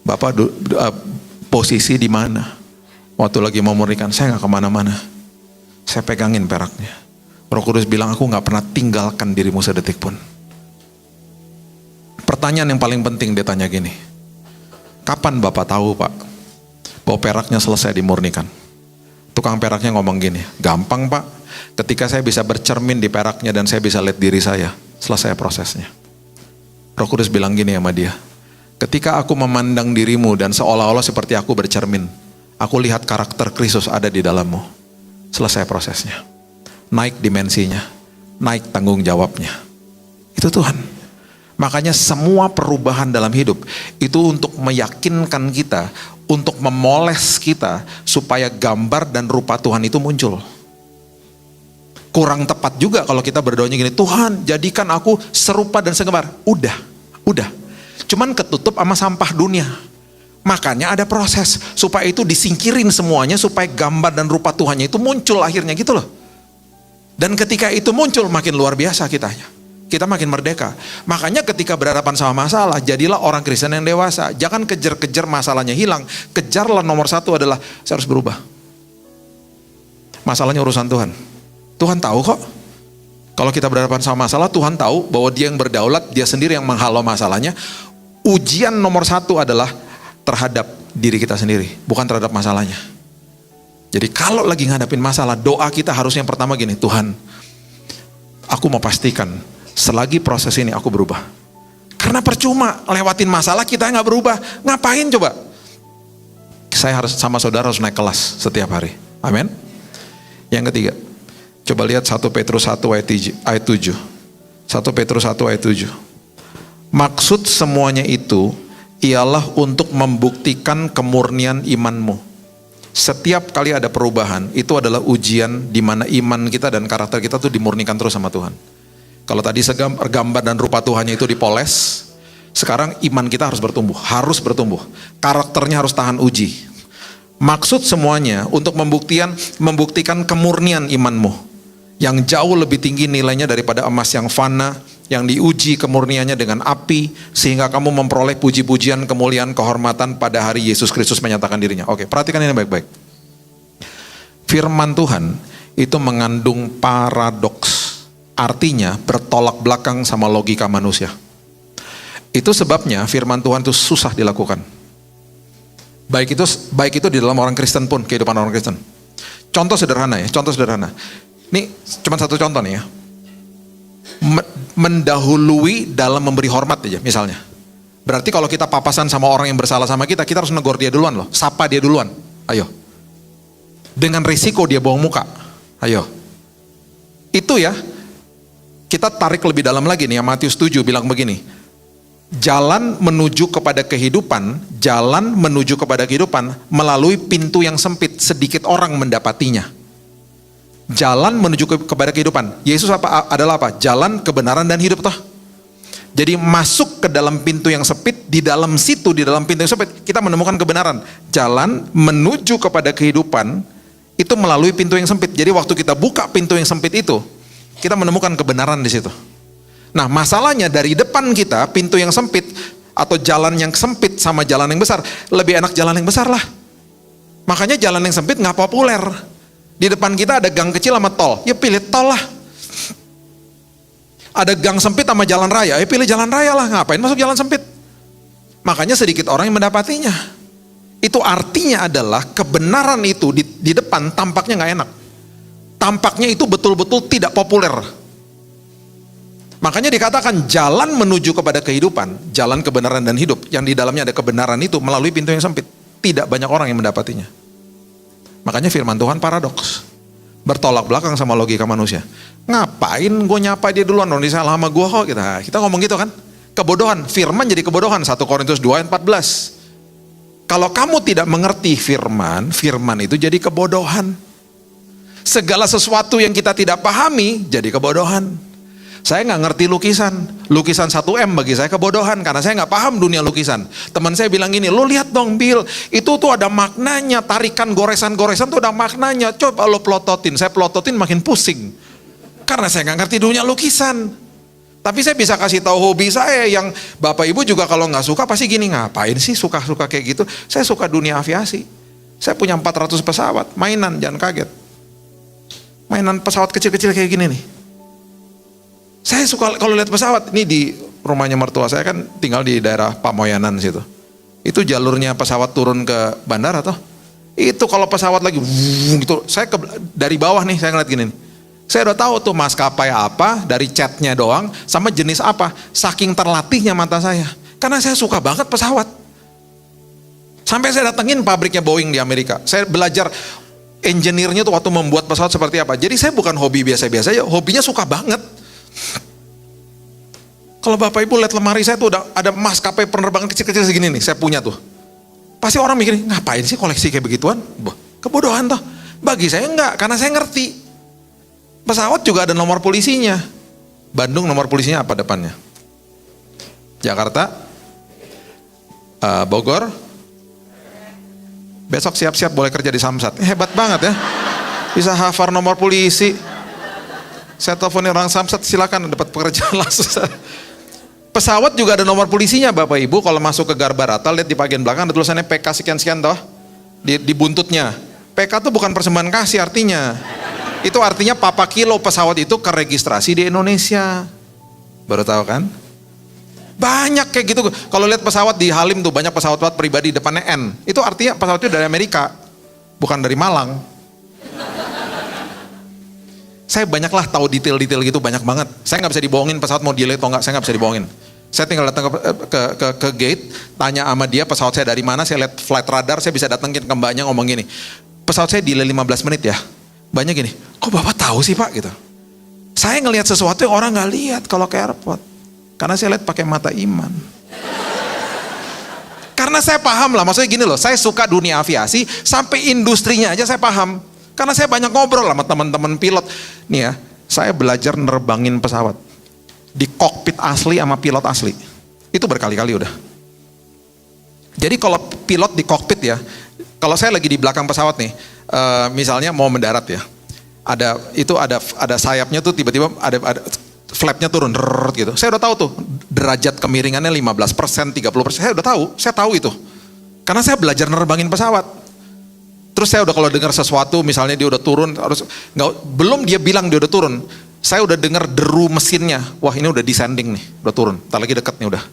Bapak posisi di mana? Waktu lagi mau murnikan, saya nggak kemana-mana. Saya pegangin peraknya. Roh Kudus bilang, aku nggak pernah tinggalkan dirimu sedetik pun. Pertanyaan yang paling penting dia tanya gini, kapan Bapak tahu Pak bahwa peraknya selesai dimurnikan? Tukang peraknya ngomong gini, gampang Pak, ketika saya bisa bercermin di peraknya dan saya bisa lihat diri saya, selesai prosesnya. Roh Kudus bilang gini sama dia, ketika aku memandang dirimu dan seolah-olah seperti aku bercermin, aku lihat karakter Kristus ada di dalammu, selesai prosesnya. Naik dimensinya, naik tanggung jawabnya. Itu Tuhan. Makanya semua perubahan dalam hidup itu untuk meyakinkan kita, untuk memoles kita supaya gambar dan rupa Tuhan itu muncul. Kurang tepat juga kalau kita berdoanya gini, Tuhan jadikan aku serupa dan segembar. Udah. Cuman ketutup sama sampah dunia. Makanya ada proses supaya itu disingkirin semuanya, supaya gambar dan rupa Tuhannya itu muncul akhirnya gitu loh. Dan ketika itu muncul makin luar biasa kitanya. Kita makin merdeka. Makanya ketika berhadapan sama masalah, jadilah orang Kristen yang dewasa. Jangan kejar-kejar masalahnya hilang. Kejarlah nomor satu adalah, saya harus berubah. Masalahnya urusan Tuhan. Tuhan tahu kok. Kalau kita berhadapan sama masalah, Tuhan tahu bahwa dia yang berdaulat, dia sendiri yang menghalau masalahnya. Ujian nomor satu adalah terhadap diri kita sendiri, bukan terhadap masalahnya. Jadi kalau lagi ngadapin masalah, doa kita harusnya yang pertama gini, Tuhan, aku mau pastikan selagi proses ini aku berubah. Karena percuma lewatin masalah kita nggak berubah. Ngapain coba? Saya harus sama saudara harus naik kelas setiap hari. Amin. Yang ketiga, coba lihat 1 Petrus 1 ayat 7. 1 Petrus 1 ayat 7. Maksud semuanya itu ialah untuk membuktikan kemurnian imanmu. Setiap kali ada perubahan, itu adalah ujian di mana iman kita dan karakter kita tuh dimurnikan terus sama Tuhan. Kalau tadi gambar dan rupa Tuhannya itu dipoles, sekarang iman kita harus bertumbuh. Karakternya harus tahan uji. Maksud semuanya untuk membuktikan kemurnian imanmu, yang jauh lebih tinggi nilainya daripada emas yang fana, yang diuji kemurniannya dengan api, sehingga kamu memperoleh puji-pujian, kemuliaan, kehormatan pada hari Yesus Kristus menyatakan dirinya. Oke, perhatikan ini baik-baik. Firman Tuhan itu mengandung paradoks. Artinya bertolak belakang sama logika manusia. Itu sebabnya firman Tuhan itu susah dilakukan. Baik itu di dalam orang Kristen pun, kehidupan orang Kristen. Contoh sederhana ya, contoh sederhana. Ini cuma satu contoh nih ya. Mendahului dalam memberi hormat aja misalnya. Berarti kalau kita papasan sama orang yang bersalah sama kita harus negor dia duluan loh. Sapa dia duluan. Ayo. Dengan risiko dia bohong muka. Ayo. Itu ya. Kita tarik lebih dalam lagi nih ya, Matius 7 bilang begini. Jalan menuju kepada kehidupan melalui pintu yang sempit, sedikit orang mendapatinya. Jalan menuju kepada kehidupan. Yesus adalah apa? Jalan, kebenaran, dan hidup toh. Jadi masuk ke dalam pintu yang sempit, di dalam pintu yang sempit, kita menemukan kebenaran. Jalan menuju kepada kehidupan, itu melalui pintu yang sempit. Jadi waktu kita buka pintu yang sempit itu, kita menemukan kebenaran di situ. Nah masalahnya dari depan kita, pintu yang sempit, atau jalan yang sempit sama jalan yang besar, lebih enak jalan yang besar lah. Makanya jalan yang sempit gak populer. Di depan kita ada gang kecil sama tol, ya pilih tol lah. Ada gang sempit sama jalan raya, ya pilih jalan raya lah, ngapain masuk jalan sempit. Makanya sedikit orang yang mendapatinya. Itu artinya adalah kebenaran itu di depan tampaknya gak enak. Tampaknya itu betul-betul tidak populer. Makanya dikatakan jalan menuju kepada kehidupan, jalan kebenaran dan hidup, yang di dalamnya ada kebenaran itu melalui pintu yang sempit. Tidak banyak orang yang mendapatinya. Makanya firman Tuhan paradoks. Bertolak belakang sama logika manusia. Ngapain gue nyapa dia duluan, orang dia salah sama gue kok. Kita ngomong gitu kan. Kebodohan, firman jadi kebodohan. 1 Korintus 2 ayat 14. Kalau kamu tidak mengerti firman, firman itu jadi kebodohan. Segala sesuatu yang kita tidak pahami jadi kebodohan. Saya nggak ngerti lukisan 1M bagi saya kebodohan karena saya nggak paham dunia lukisan. Teman saya bilang gini, lo lihat dong Bill, itu tuh ada maknanya, tarikan goresan-goresan tuh ada maknanya. Coba lo plototin, saya plototin makin pusing karena saya nggak ngerti dunia lukisan. Tapi saya bisa kasih tahu hobi saya yang bapak ibu juga kalau nggak suka pasti gini, ngapain sih suka-suka kayak gitu? Saya suka dunia aviasi. Saya punya 400 pesawat, mainan, jangan kaget. Mainan pesawat kecil-kecil kayak gini nih. Saya suka kalau lihat pesawat, ini di rumahnya mertua saya kan tinggal di daerah Pamoyanan situ. Itu jalurnya pesawat turun ke bandara toh. Itu kalau pesawat lagi gitu, saya dari bawah nih saya ngeliat gini nih. Saya udah tahu tuh maskapai apa, dari catnya doang, sama jenis apa. Saking terlatihnya mata saya. Karena saya suka banget pesawat. Sampai saya datengin pabriknya Boeing di Amerika. Saya belajar engineer-nya tuh waktu membuat pesawat seperti apa. Jadi saya bukan hobi biasa-biasa aja, hobinya suka banget. Kalau bapak ibu lihat lemari saya tuh ada maskapai penerbangan kecil-kecil segini nih, saya punya tuh. Pasti orang mikir, ngapain sih koleksi kayak begituan? Kebodohan toh. Bagi saya enggak, karena saya ngerti. Pesawat juga ada nomor polisinya. Bandung nomor polisinya apa depannya? Jakarta, Bogor. Besok siap-siap boleh kerja di Samsat. Hebat banget ya. Bisa hafal nomor polisi. Saya teleponin orang Samsat, silakan dapat pekerjaan langsung. Pesawat juga ada nomor polisinya Bapak Ibu. Kalau masuk ke Garbarata, lihat di bagian belakang ada tulisannya PK sekian-sekian toh. Di buntutnya. PK itu bukan persembahan kasih artinya. Itu artinya papa kilo pesawat itu keregistrasi di Indonesia. Baru tahu kan? Banyak kayak gitu. Kalau lihat pesawat di Halim tuh banyak pesawat-pesawat pribadi depannya N. Itu artinya pesawat itu dari Amerika. Bukan dari Malang. Saya banyaklah tahu detail-detail gitu, banyak banget. Saya nggak bisa dibohongin pesawat mau delay atau nggak, saya nggak bisa dibohongin. Saya tinggal datang ke gate, tanya sama dia pesawat saya dari mana, saya lihat flight radar, saya bisa datengin ke mbaknya ngomong gini, pesawat saya delay 15 menit ya. Banyak gini, kok bapak tahu sih pak gitu. Saya ngelihat sesuatu yang orang nggak lihat kalau ke airport, karena saya lihat pakai mata iman. Karena saya paham lah, maksudnya gini loh, saya suka dunia aviasi, sampai industrinya aja saya paham. Karena saya banyak ngobrol sama teman-teman pilot. Nih ya, saya belajar nerbangin pesawat. Di kokpit asli sama pilot asli. Itu berkali-kali udah. Jadi kalau pilot di kokpit ya, kalau saya lagi di belakang pesawat nih, misalnya mau mendarat ya, ada sayapnya tuh tiba-tiba ada flapnya turun, gitu. Saya udah tahu tuh, derajat kemiringannya 15%, 30%, saya udah tahu, saya tahu itu. Karena saya belajar nerbangin pesawat. Terus saya udah kalau dengar sesuatu, misalnya dia udah turun, belum dia bilang dia udah turun, saya udah dengar deru mesinnya, wah ini udah descending nih, udah turun, entar lagi deket nih udah.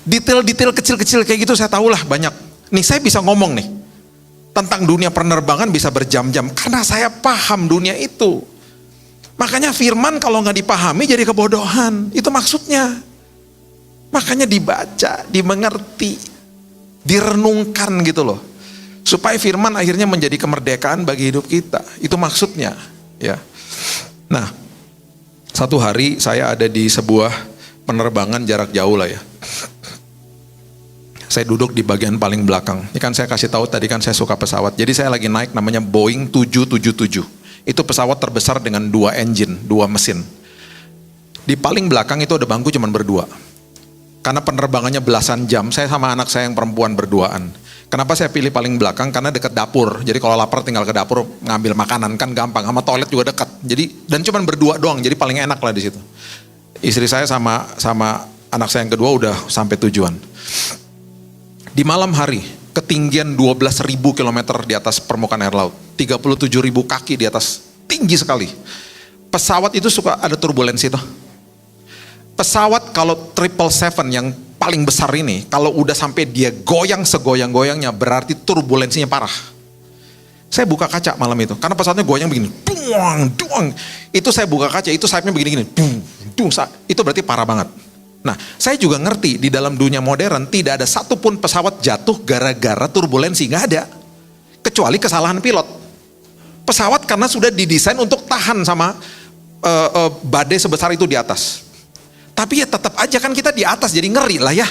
Detail-detail kecil-kecil kayak gitu saya tahulah banyak. Nih saya bisa ngomong nih tentang dunia penerbangan bisa berjam-jam karena saya paham dunia itu. Makanya firman kalau nggak dipahami jadi kebodohan. Itu maksudnya. Makanya dibaca, dimengerti, direnungkan gitu loh. Supaya firman akhirnya menjadi kemerdekaan bagi hidup kita. Itu maksudnya, ya. Nah, satu hari saya ada di sebuah penerbangan jarak jauh lah ya. Saya duduk di bagian paling belakang. Ini kan saya kasih tahu tadi kan saya suka pesawat. Jadi saya lagi naik namanya Boeing 777. Itu pesawat terbesar dengan 2 engine, 2 mesin. Di paling belakang itu ada bangku cuma berdua. Karena penerbangannya belasan jam, saya sama anak saya yang perempuan berduaan. Kenapa saya pilih paling belakang? Karena dekat dapur. Jadi kalau lapar tinggal ke dapur ngambil makanan kan gampang. Sama toilet juga dekat. Jadi dan cuma berdua doang. Jadi paling enak lah di situ. Istri saya sama anak saya yang kedua udah sampai tujuan. Di malam hari, ketinggian 12.000 km di atas permukaan air laut. 37.000 kaki di atas, tinggi sekali. Pesawat itu suka ada turbulensi tuh. Pesawat kalau 777 yang paling besar ini, kalau udah sampai dia goyang segoyang-goyangnya, berarti turbulensinya parah. Saya buka kaca malam itu, karena pesawatnya goyang begini, duang, duang. Itu saya buka kaca, itu sayapnya begini-gini, dung, dung, itu berarti parah banget. Nah, saya juga ngerti di dalam dunia modern tidak ada satupun pesawat jatuh gara-gara turbulensi, nggak ada. Kecuali kesalahan pilot. Pesawat karena sudah didesain untuk tahan sama badai sebesar itu di atas. Tapi ya tetap aja kan kita di atas jadi ngeri lah ya.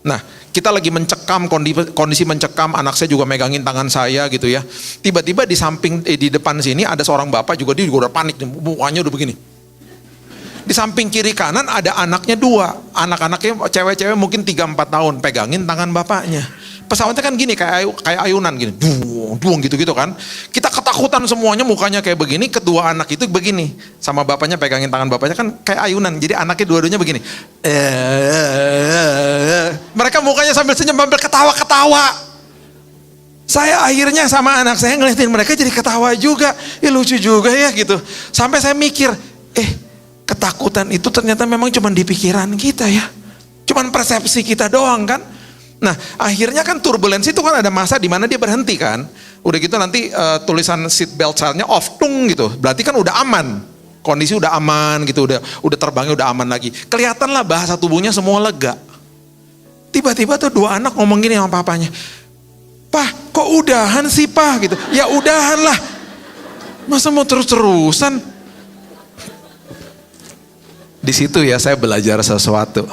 Nah, kita lagi mencekam, kondisi mencekam, anak saya juga megangin tangan saya gitu ya. Tiba-tiba di samping, di depan sini ada seorang bapak juga, dia juga udah panik, mukanya udah begini. Di samping kiri kanan ada anaknya 2. Anak-anaknya cewek-cewek mungkin 3-4 tahun, pegangin tangan bapaknya. Pesawatnya kan gini, kayak ayunan gini, duung gitu-gitu kan. Kita ketakutan semuanya, mukanya kayak begini, kedua anak itu begini. Sama bapaknya pegangin tangan bapaknya kan kayak ayunan. Jadi anaknya dua-duanya begini. Mereka mukanya sambil senyum, sambil ketawa-ketawa. Saya akhirnya sama anak saya ngeliatin mereka jadi ketawa juga. Ya lucu juga ya gitu. Sampai saya mikir, ketakutan itu ternyata memang cuma di pikiran kita ya. Cuman persepsi kita doang kan. Nah akhirnya kan turbulensi itu kan ada masa di mana dia berhenti kan. Udah gitu nanti tulisan seat belt sign-nya off tung gitu. Berarti kan udah aman. Kondisi udah aman gitu, udah terbangnya udah aman lagi. Kelihatan lah bahasa tubuhnya semua lega. Tiba-tiba tuh 2 anak ngomong gini sama papanya. Pak kok udahan sih pak gitu. Ya udahan lah. Masa mau terus-terusan. Di situ ya saya belajar sesuatu.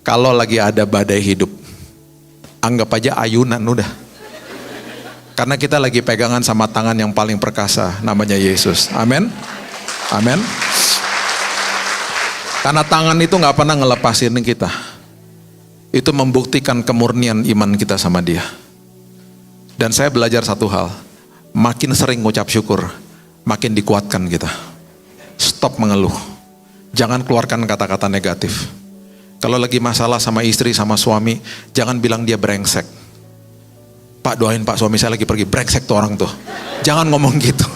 Kalau lagi ada badai hidup, anggap aja ayunan udah. Karena kita lagi pegangan sama tangan yang paling perkasa, namanya Yesus. Amin. Amin. Karena tangan itu gak pernah ngelepasin kita. Itu membuktikan kemurnian iman kita sama dia. Dan saya belajar satu hal. Makin sering ngucap syukur, makin dikuatkan kita. Stop mengeluh. Jangan keluarkan kata-kata negatif. Kalau lagi masalah sama istri, sama suami, jangan bilang dia brengsek. Pak doain pak suami saya lagi pergi, brengsek tuh orang tuh. Jangan ngomong gitu.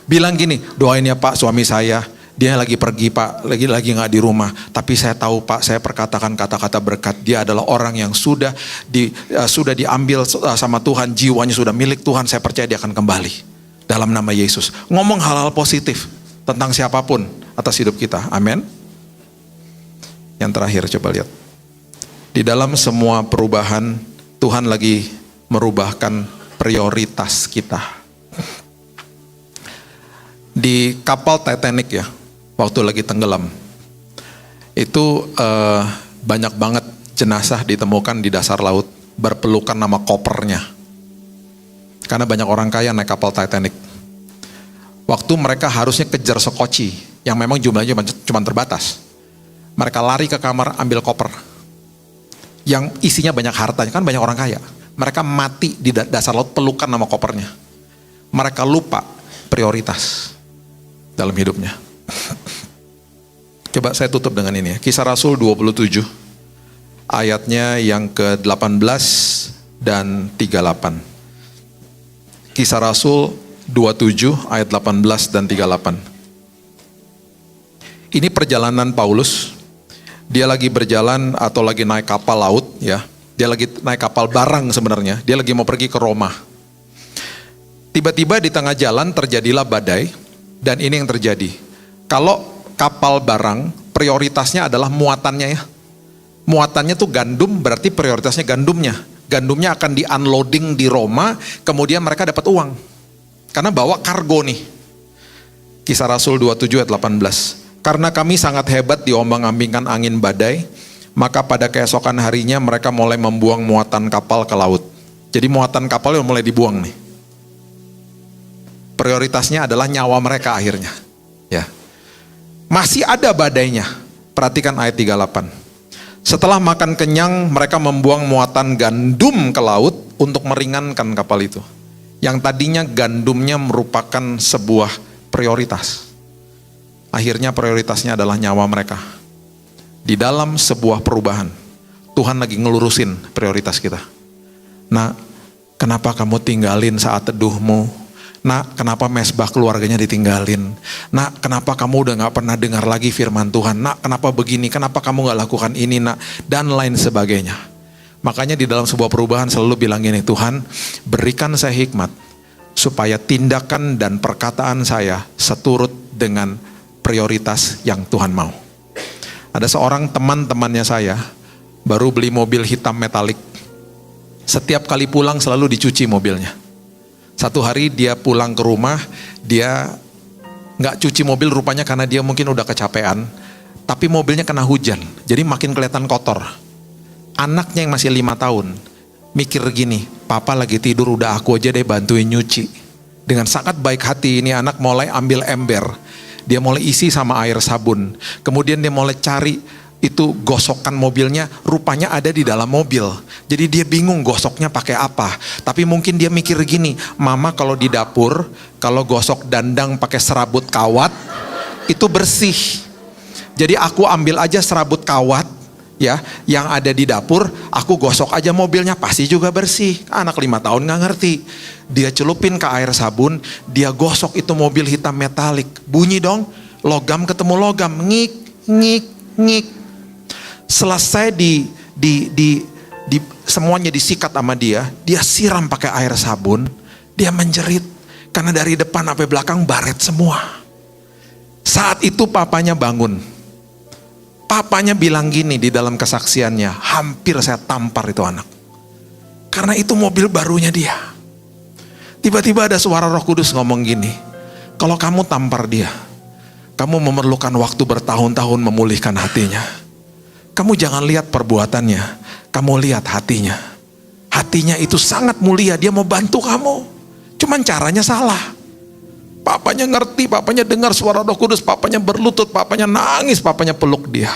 Bilang gini, doain ya pak suami saya, dia lagi pergi pak, lagi nggak di rumah. Tapi saya tahu pak, saya perkatakan kata-kata berkat. Dia adalah orang yang sudah diambil sama Tuhan, jiwanya sudah milik Tuhan. Saya percaya dia akan kembali dalam nama Yesus. Ngomong hal-hal positif tentang siapapun atas hidup kita. Amin. Yang terakhir coba lihat. Di dalam semua perubahan, Tuhan lagi merubahkan prioritas kita. Di kapal Titanic ya, waktu lagi tenggelam, itu banyak banget jenazah ditemukan di dasar laut, berpelukan nama kopernya. Karena banyak orang kaya naik kapal Titanic. Waktu mereka harusnya kejar sekoci, yang memang jumlahnya cuma terbatas. Mereka lari ke kamar ambil koper. Yang isinya banyak hartanya, kan banyak orang kaya. Mereka mati di dasar laut pelukan nama kopernya. Mereka lupa prioritas dalam hidupnya. Coba saya tutup dengan ini ya. Kisah Rasul 27 ayatnya yang ke-18 dan 38. Kisah Rasul 27 ayat 18 dan 38. Ini perjalanan Paulus Dia lagi berjalan atau lagi naik kapal laut ya. Dia lagi naik kapal barang sebenarnya. Dia lagi mau pergi ke Roma. Tiba-tiba di tengah jalan terjadilah badai dan ini yang terjadi. Kalau kapal barang prioritasnya adalah muatannya ya. Muatannya tuh gandum, berarti prioritasnya gandumnya. Gandumnya akan di-unloading di Roma, kemudian mereka dapat uang. Karena bawa kargo nih. Kisah Rasul 27 ayat 18. Karena kami sangat hebat diombang-ambingkan angin badai, maka pada keesokan harinya mereka mulai membuang muatan kapal ke laut. Jadi muatan kapal mulai dibuang nih. Prioritasnya adalah nyawa mereka akhirnya. Ya. Masih ada badainya. Perhatikan ayat 38. Setelah makan kenyang, mereka membuang muatan gandum ke laut untuk meringankan kapal itu. Yang tadinya gandumnya merupakan sebuah prioritas. Akhirnya prioritasnya adalah nyawa mereka. Di dalam sebuah perubahan, Tuhan lagi ngelurusin prioritas kita. Nak, kenapa kamu tinggalin saat teduhmu? Nak, kenapa mesbah keluarganya ditinggalin? Nak, kenapa kamu udah gak pernah dengar lagi firman Tuhan? Nak, kenapa begini? Kenapa kamu gak lakukan ini, nak? Dan lain sebagainya. Makanya di dalam sebuah perubahan selalu bilang gini, Tuhan berikan saya hikmat supaya tindakan dan perkataan saya seturut dengan prioritas yang Tuhan mau. Ada seorang teman-temannya saya baru beli mobil hitam metalik. Setiap kali pulang selalu dicuci mobilnya. Satu hari dia pulang ke rumah, dia nggak cuci mobil rupanya karena dia mungkin udah kecapean, tapi mobilnya kena hujan, jadi makin kelihatan kotor. Anaknya yang masih 5 tahun mikir gini, papa lagi tidur, udah aku aja deh bantuin nyuci. Dengan sangat baik hati ini anak mulai ambil ember. Dia mulai isi sama air sabun. Kemudian dia mulai cari itu gosokan mobilnya, rupanya ada di dalam mobil. Jadi dia bingung gosoknya pakai apa. Tapi mungkin dia mikir gini, mama kalau di dapur, kalau gosok dandang pakai serabut kawat, itu bersih. Jadi aku ambil aja serabut kawat, ya, yang ada di dapur, aku gosok aja mobilnya, pasti juga bersih. Anak 5 tahun gak ngerti. Dia celupin ke air sabun, dia gosok itu mobil hitam metalik. Bunyi dong, logam ketemu logam, ngik, ngik, ngik. Selesai semuanya disikat sama dia siram pakai air sabun, dia menjerit. Karena dari depan sampai belakang baret semua. Saat itu papanya bangun. Papanya bilang gini di dalam kesaksiannya, hampir saya tampar itu anak. Karena itu mobil barunya dia. Tiba-tiba ada suara Roh Kudus ngomong gini, kalau kamu tampar dia, kamu memerlukan waktu bertahun-tahun memulihkan hatinya. Kamu jangan lihat perbuatannya, kamu lihat hatinya. Hatinya itu sangat mulia, dia mau bantu kamu. Cuman caranya salah. Papanya ngerti, papanya dengar suara Roh Kudus, papanya berlutut, papanya nangis, papanya peluk dia.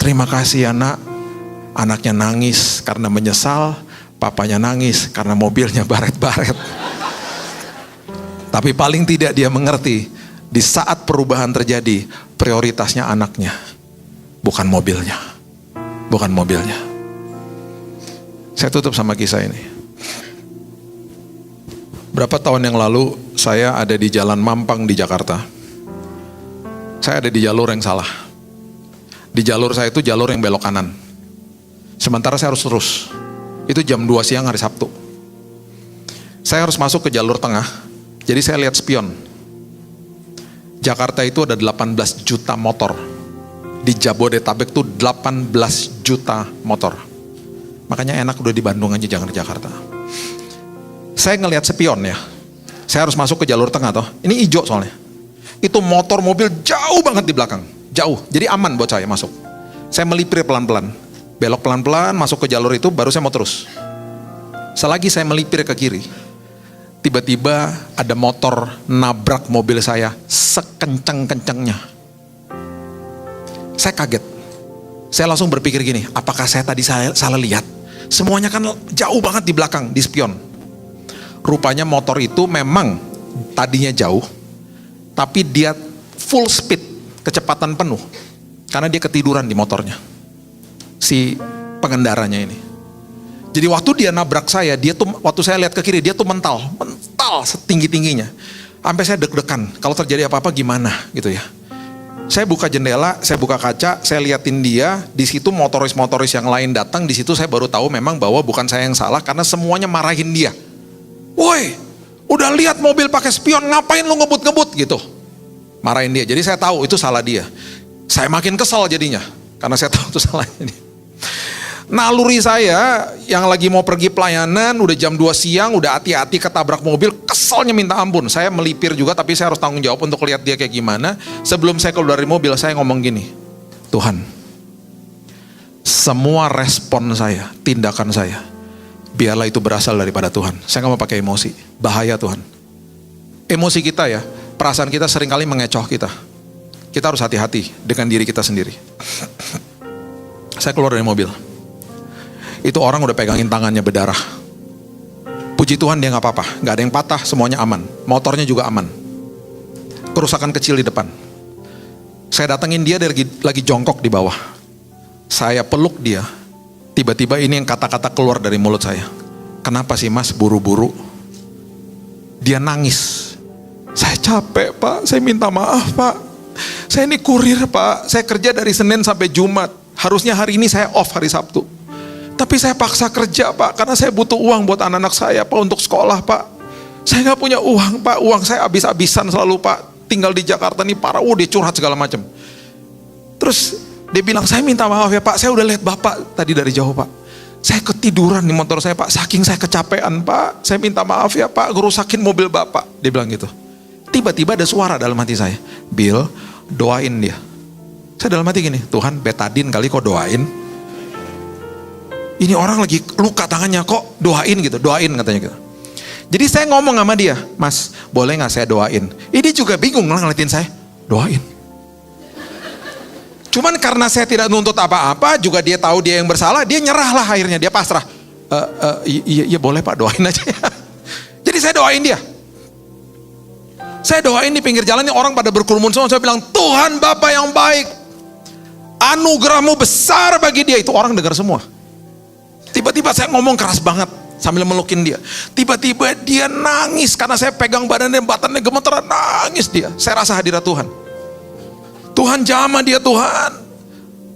Terima kasih anak. Anaknya nangis karena menyesal, papanya nangis karena mobilnya baret-baret. Tapi paling tidak dia mengerti, di saat perubahan terjadi, prioritasnya anaknya, bukan mobilnya. Bukan mobilnya. Saya tutup sama kisah ini. Berapa tahun yang lalu saya ada di Jalan Mampang di Jakarta. Saya ada di jalur yang salah. Di jalur saya itu jalur yang belok kanan. Sementara saya harus terus. Itu jam 2 siang hari Sabtu. Saya harus masuk ke jalur tengah. Jadi saya lihat spion. Jakarta itu ada 18 juta motor. Di Jabodetabek itu 18 juta motor. Makanya enak udah di Bandung aja, jangan di Jakarta. Saya ngelihat spion ya. Saya harus masuk ke jalur tengah toh. Ini hijau soalnya. Itu motor mobil jauh banget di belakang. Jauh. Jadi aman buat saya masuk. Saya melipir pelan-pelan. Belok pelan-pelan masuk ke jalur itu baru saya mau terus. Selagi saya melipir ke kiri, tiba-tiba ada motor nabrak mobil saya sekencang-kencangnya. Saya kaget. Saya langsung berpikir gini, apakah saya tadi salah lihat? Semuanya kan jauh banget di belakang, di spion. Rupanya motor itu memang tadinya jauh, tapi dia full speed, kecepatan penuh. Karena dia ketiduran di motornya. Si pengendaranya ini. Jadi waktu dia nabrak saya, waktu saya lihat ke kiri, dia tuh mental setinggi-tingginya. Sampai saya deg-degan, kalau terjadi apa-apa gimana gitu ya. Saya buka jendela, saya buka kaca, saya liatin dia. Di situ motoris-motoris yang lain datang. Di situ saya baru tahu memang bahwa bukan saya yang salah karena semuanya marahin dia. Woi, udah lihat mobil pakai spion, ngapain lu ngebut-ngebut gitu. Marahin dia. Jadi saya tahu itu salah dia. Saya makin kesal jadinya karena saya tahu itu salahnya dia. Naluri saya yang lagi mau pergi pelayanan, udah jam 2 siang, udah hati-hati ketabrak mobil, keselnya minta ampun. Saya melipir juga tapi saya harus tanggung jawab untuk lihat dia kayak gimana. Sebelum saya keluar dari mobil, saya ngomong gini, Tuhan, semua respon saya, tindakan saya, biarlah itu berasal daripada Tuhan. Saya gak mau pakai emosi, bahaya Tuhan. Emosi kita ya, perasaan kita seringkali mengecoh kita. Kita harus hati-hati dengan diri kita sendiri. Saya keluar dari mobil. Itu orang udah pegangin tangannya berdarah. Puji Tuhan dia gak apa-apa, gak ada yang patah, semuanya aman. Motornya juga aman. Kerusakan kecil di depan. Saya datengin dia, dia lagi jongkok di bawah. Saya peluk dia. Tiba-tiba ini yang kata-kata keluar dari mulut saya. Kenapa sih mas buru-buru? Dia nangis. Saya capek pak, saya minta maaf pak. Saya ini kurir pak, saya kerja dari Senin sampai Jumat. Harusnya hari ini saya off hari Sabtu. Tapi saya paksa kerja pak, karena saya butuh uang buat anak-anak saya pak untuk sekolah pak. Saya gak punya uang pak, uang saya habis-habisan selalu pak. Tinggal di Jakarta nih parah, dia curhat segala macam. Terus dia bilang, saya minta maaf ya pak, saya udah lihat bapak tadi dari jauh pak. Saya ketiduran di motor saya pak, saking saya kecapean pak. Saya minta maaf ya pak, ngerusakin mobil bapak. Dia bilang gitu. Tiba-tiba ada suara dalam hati saya, Bill, doain dia. Saya dalam hati gini, Tuhan betadin kali kok doain. Ini orang lagi luka tangannya kok doain gitu, doain katanya gitu. Jadi saya ngomong sama dia, mas boleh gak saya doain? Ini juga bingung ngeliatin saya, doain. Cuman karena saya tidak nuntut apa-apa, juga dia tahu dia yang bersalah, dia nyerah lah akhirnya, dia pasrah. Iya boleh pak doain aja ya. Jadi saya doain dia. Saya doain di pinggir jalan, ini orang pada berkerumun semua, saya bilang Tuhan Bapa yang baik, anugerahmu besar bagi dia. Itu orang dengar semua. Tiba-tiba saya ngomong keras banget sambil melukin dia. Tiba-tiba dia nangis karena saya pegang badannya gemeteran, nangis dia. Saya rasa hadirat Tuhan. Tuhan jamah dia Tuhan.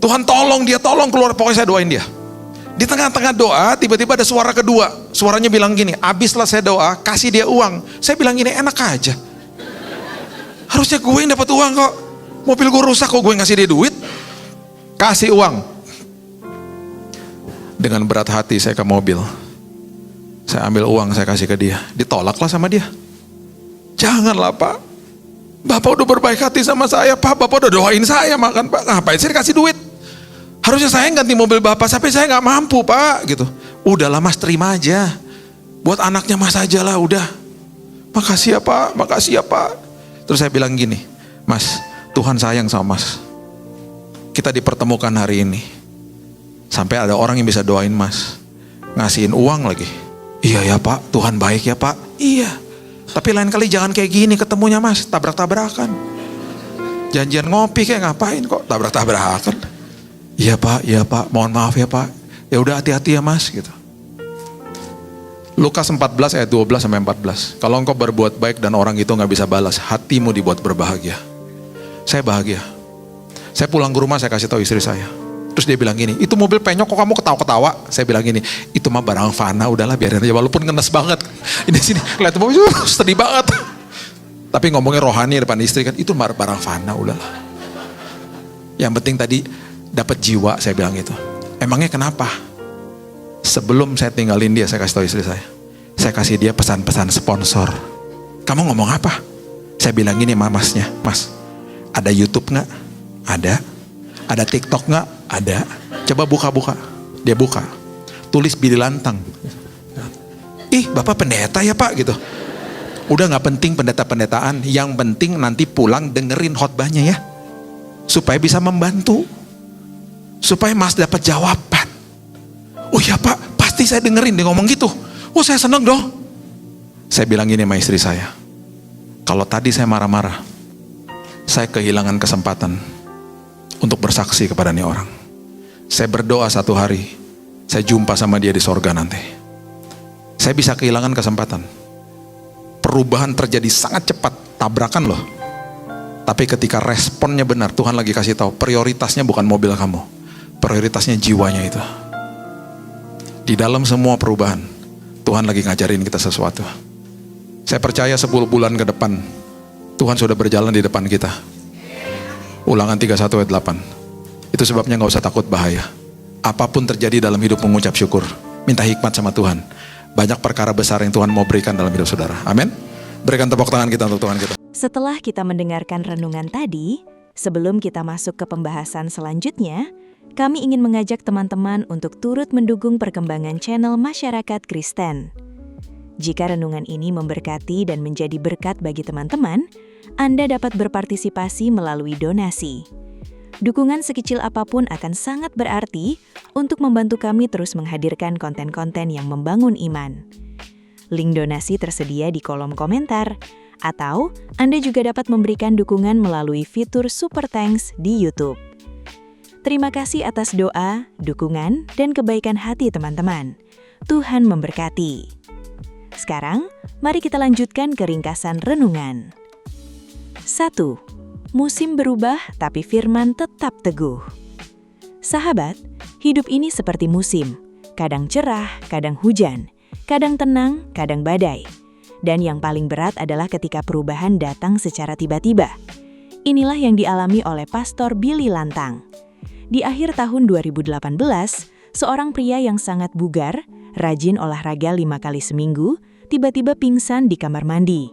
Tuhan tolong dia, tolong keluar. Pokoknya saya doain dia. Di tengah-tengah doa tiba-tiba ada suara kedua. Suaranya bilang gini, abislah saya doa, kasih dia uang. Saya bilang gini, enak aja. Harusnya gue yang dapat uang kok. Mobil gue rusak kok gue ngasih dia duit. Kasih uang. Dengan berat hati saya ke mobil. Saya ambil uang, saya kasih ke dia. Ditolaklah sama dia. Janganlah pak. Bapak udah berbaik hati sama saya pak. Bapak udah doain saya makan pak. Ngapain saya dikasih duit? Harusnya saya ganti mobil bapak. Tapi saya gak mampu pak. Gitu. Udahlah mas terima aja. Buat anaknya mas aja lah udah. Makasih ya pak. Makasih ya pak. Terus saya bilang gini. Mas Tuhan sayang sama mas. Kita dipertemukan hari ini. Sampai ada orang yang bisa doain mas. Ngasihin uang lagi. Iya ya pak, Tuhan baik ya pak. Iya. Tapi lain kali jangan kayak gini ketemunya mas. Tabrak-tabrakan. Janjian ngopi kayak ngapain kok tabrak-tabrakan. Iya pak, mohon maaf ya pak. Ya udah hati-hati ya mas gitu. Lukas 14 ayat 12 sampai 14. Kalau engkau berbuat baik dan orang itu gak bisa balas, hatimu dibuat berbahagia. Saya bahagia. Saya pulang ke rumah, saya kasih tahu istri saya. Terus dia bilang gini, itu mobil penyok kok kamu ketawa-ketawa? Saya bilang gini, itu mah barang fana, udahlah biarin aja, walaupun ngenes banget. Ini sini, lihat mobil, sedih banget. Tapi ngomongnya rohani depan istri kan, itu barang fana, udahlah. Yang penting tadi dapat jiwa, saya bilang gitu. Emangnya kenapa? Sebelum saya tinggalin dia, saya kasih tahu istri saya. Saya kasih dia pesan-pesan sponsor. Kamu ngomong apa? Saya bilang gini masnya, mas, ada YouTube nggak? Ada. Ada TikTok nggak? Ada. Coba buka-buka. Dia buka. Tulis Billy Lantang. Ih, bapak pendeta ya pak gitu. Udah nggak penting pendeta-pendetaan. Yang penting nanti pulang dengerin khotbahnya ya. Supaya bisa membantu. Supaya mas dapat jawaban. Oh ya pak, pasti saya dengerin dia ngomong gitu. Oh saya seneng dong. Saya bilang gini sama istri saya. Kalau tadi saya marah-marah. Saya kehilangan kesempatan untuk bersaksi kepada nih orang. Saya berdoa satu hari, saya jumpa sama dia di sorga nanti. Saya bisa kehilangan kesempatan. Perubahan terjadi sangat cepat, tabrakan loh. Tapi ketika responnya benar, Tuhan lagi kasih tahu prioritasnya bukan mobil kamu, prioritasnya jiwanya itu. Di dalam semua perubahan, Tuhan lagi ngajarin kita sesuatu. Saya percaya 10 bulan ke depan, Tuhan sudah berjalan di depan kita. Ulangan 31 ayat 8. Itu sebabnya gak usah takut bahaya. Apapun terjadi dalam hidup, mengucap syukur. Minta hikmat sama Tuhan. Banyak perkara besar yang Tuhan mau berikan dalam hidup saudara. Amin. Berikan tepuk tangan kita untuk Tuhan kita. Setelah kita mendengarkan renungan tadi, sebelum kita masuk ke pembahasan selanjutnya, kami ingin mengajak teman-teman untuk turut mendukung perkembangan channel Masyarakat Kristen. Jika renungan ini memberkati dan menjadi berkat bagi teman-teman, Anda dapat berpartisipasi melalui donasi. Dukungan sekecil apapun akan sangat berarti untuk membantu kami terus menghadirkan konten-konten yang membangun iman. Link donasi tersedia di kolom komentar, atau Anda juga dapat memberikan dukungan melalui fitur Super Thanks di YouTube. Terima kasih atas doa, dukungan, dan kebaikan hati teman-teman. Tuhan memberkati. Sekarang, mari kita lanjutkan ke ringkasan renungan. 1. Musim berubah tapi firman tetap teguh. Sahabat, hidup ini seperti musim. Kadang cerah, kadang hujan. Kadang tenang, kadang badai. Dan yang paling berat adalah ketika perubahan datang secara tiba-tiba. Inilah yang dialami oleh Pastor Billy Lantang. Di akhir tahun 2018, seorang pria yang sangat bugar, rajin olahraga 5 kali seminggu, tiba-tiba pingsan di kamar mandi.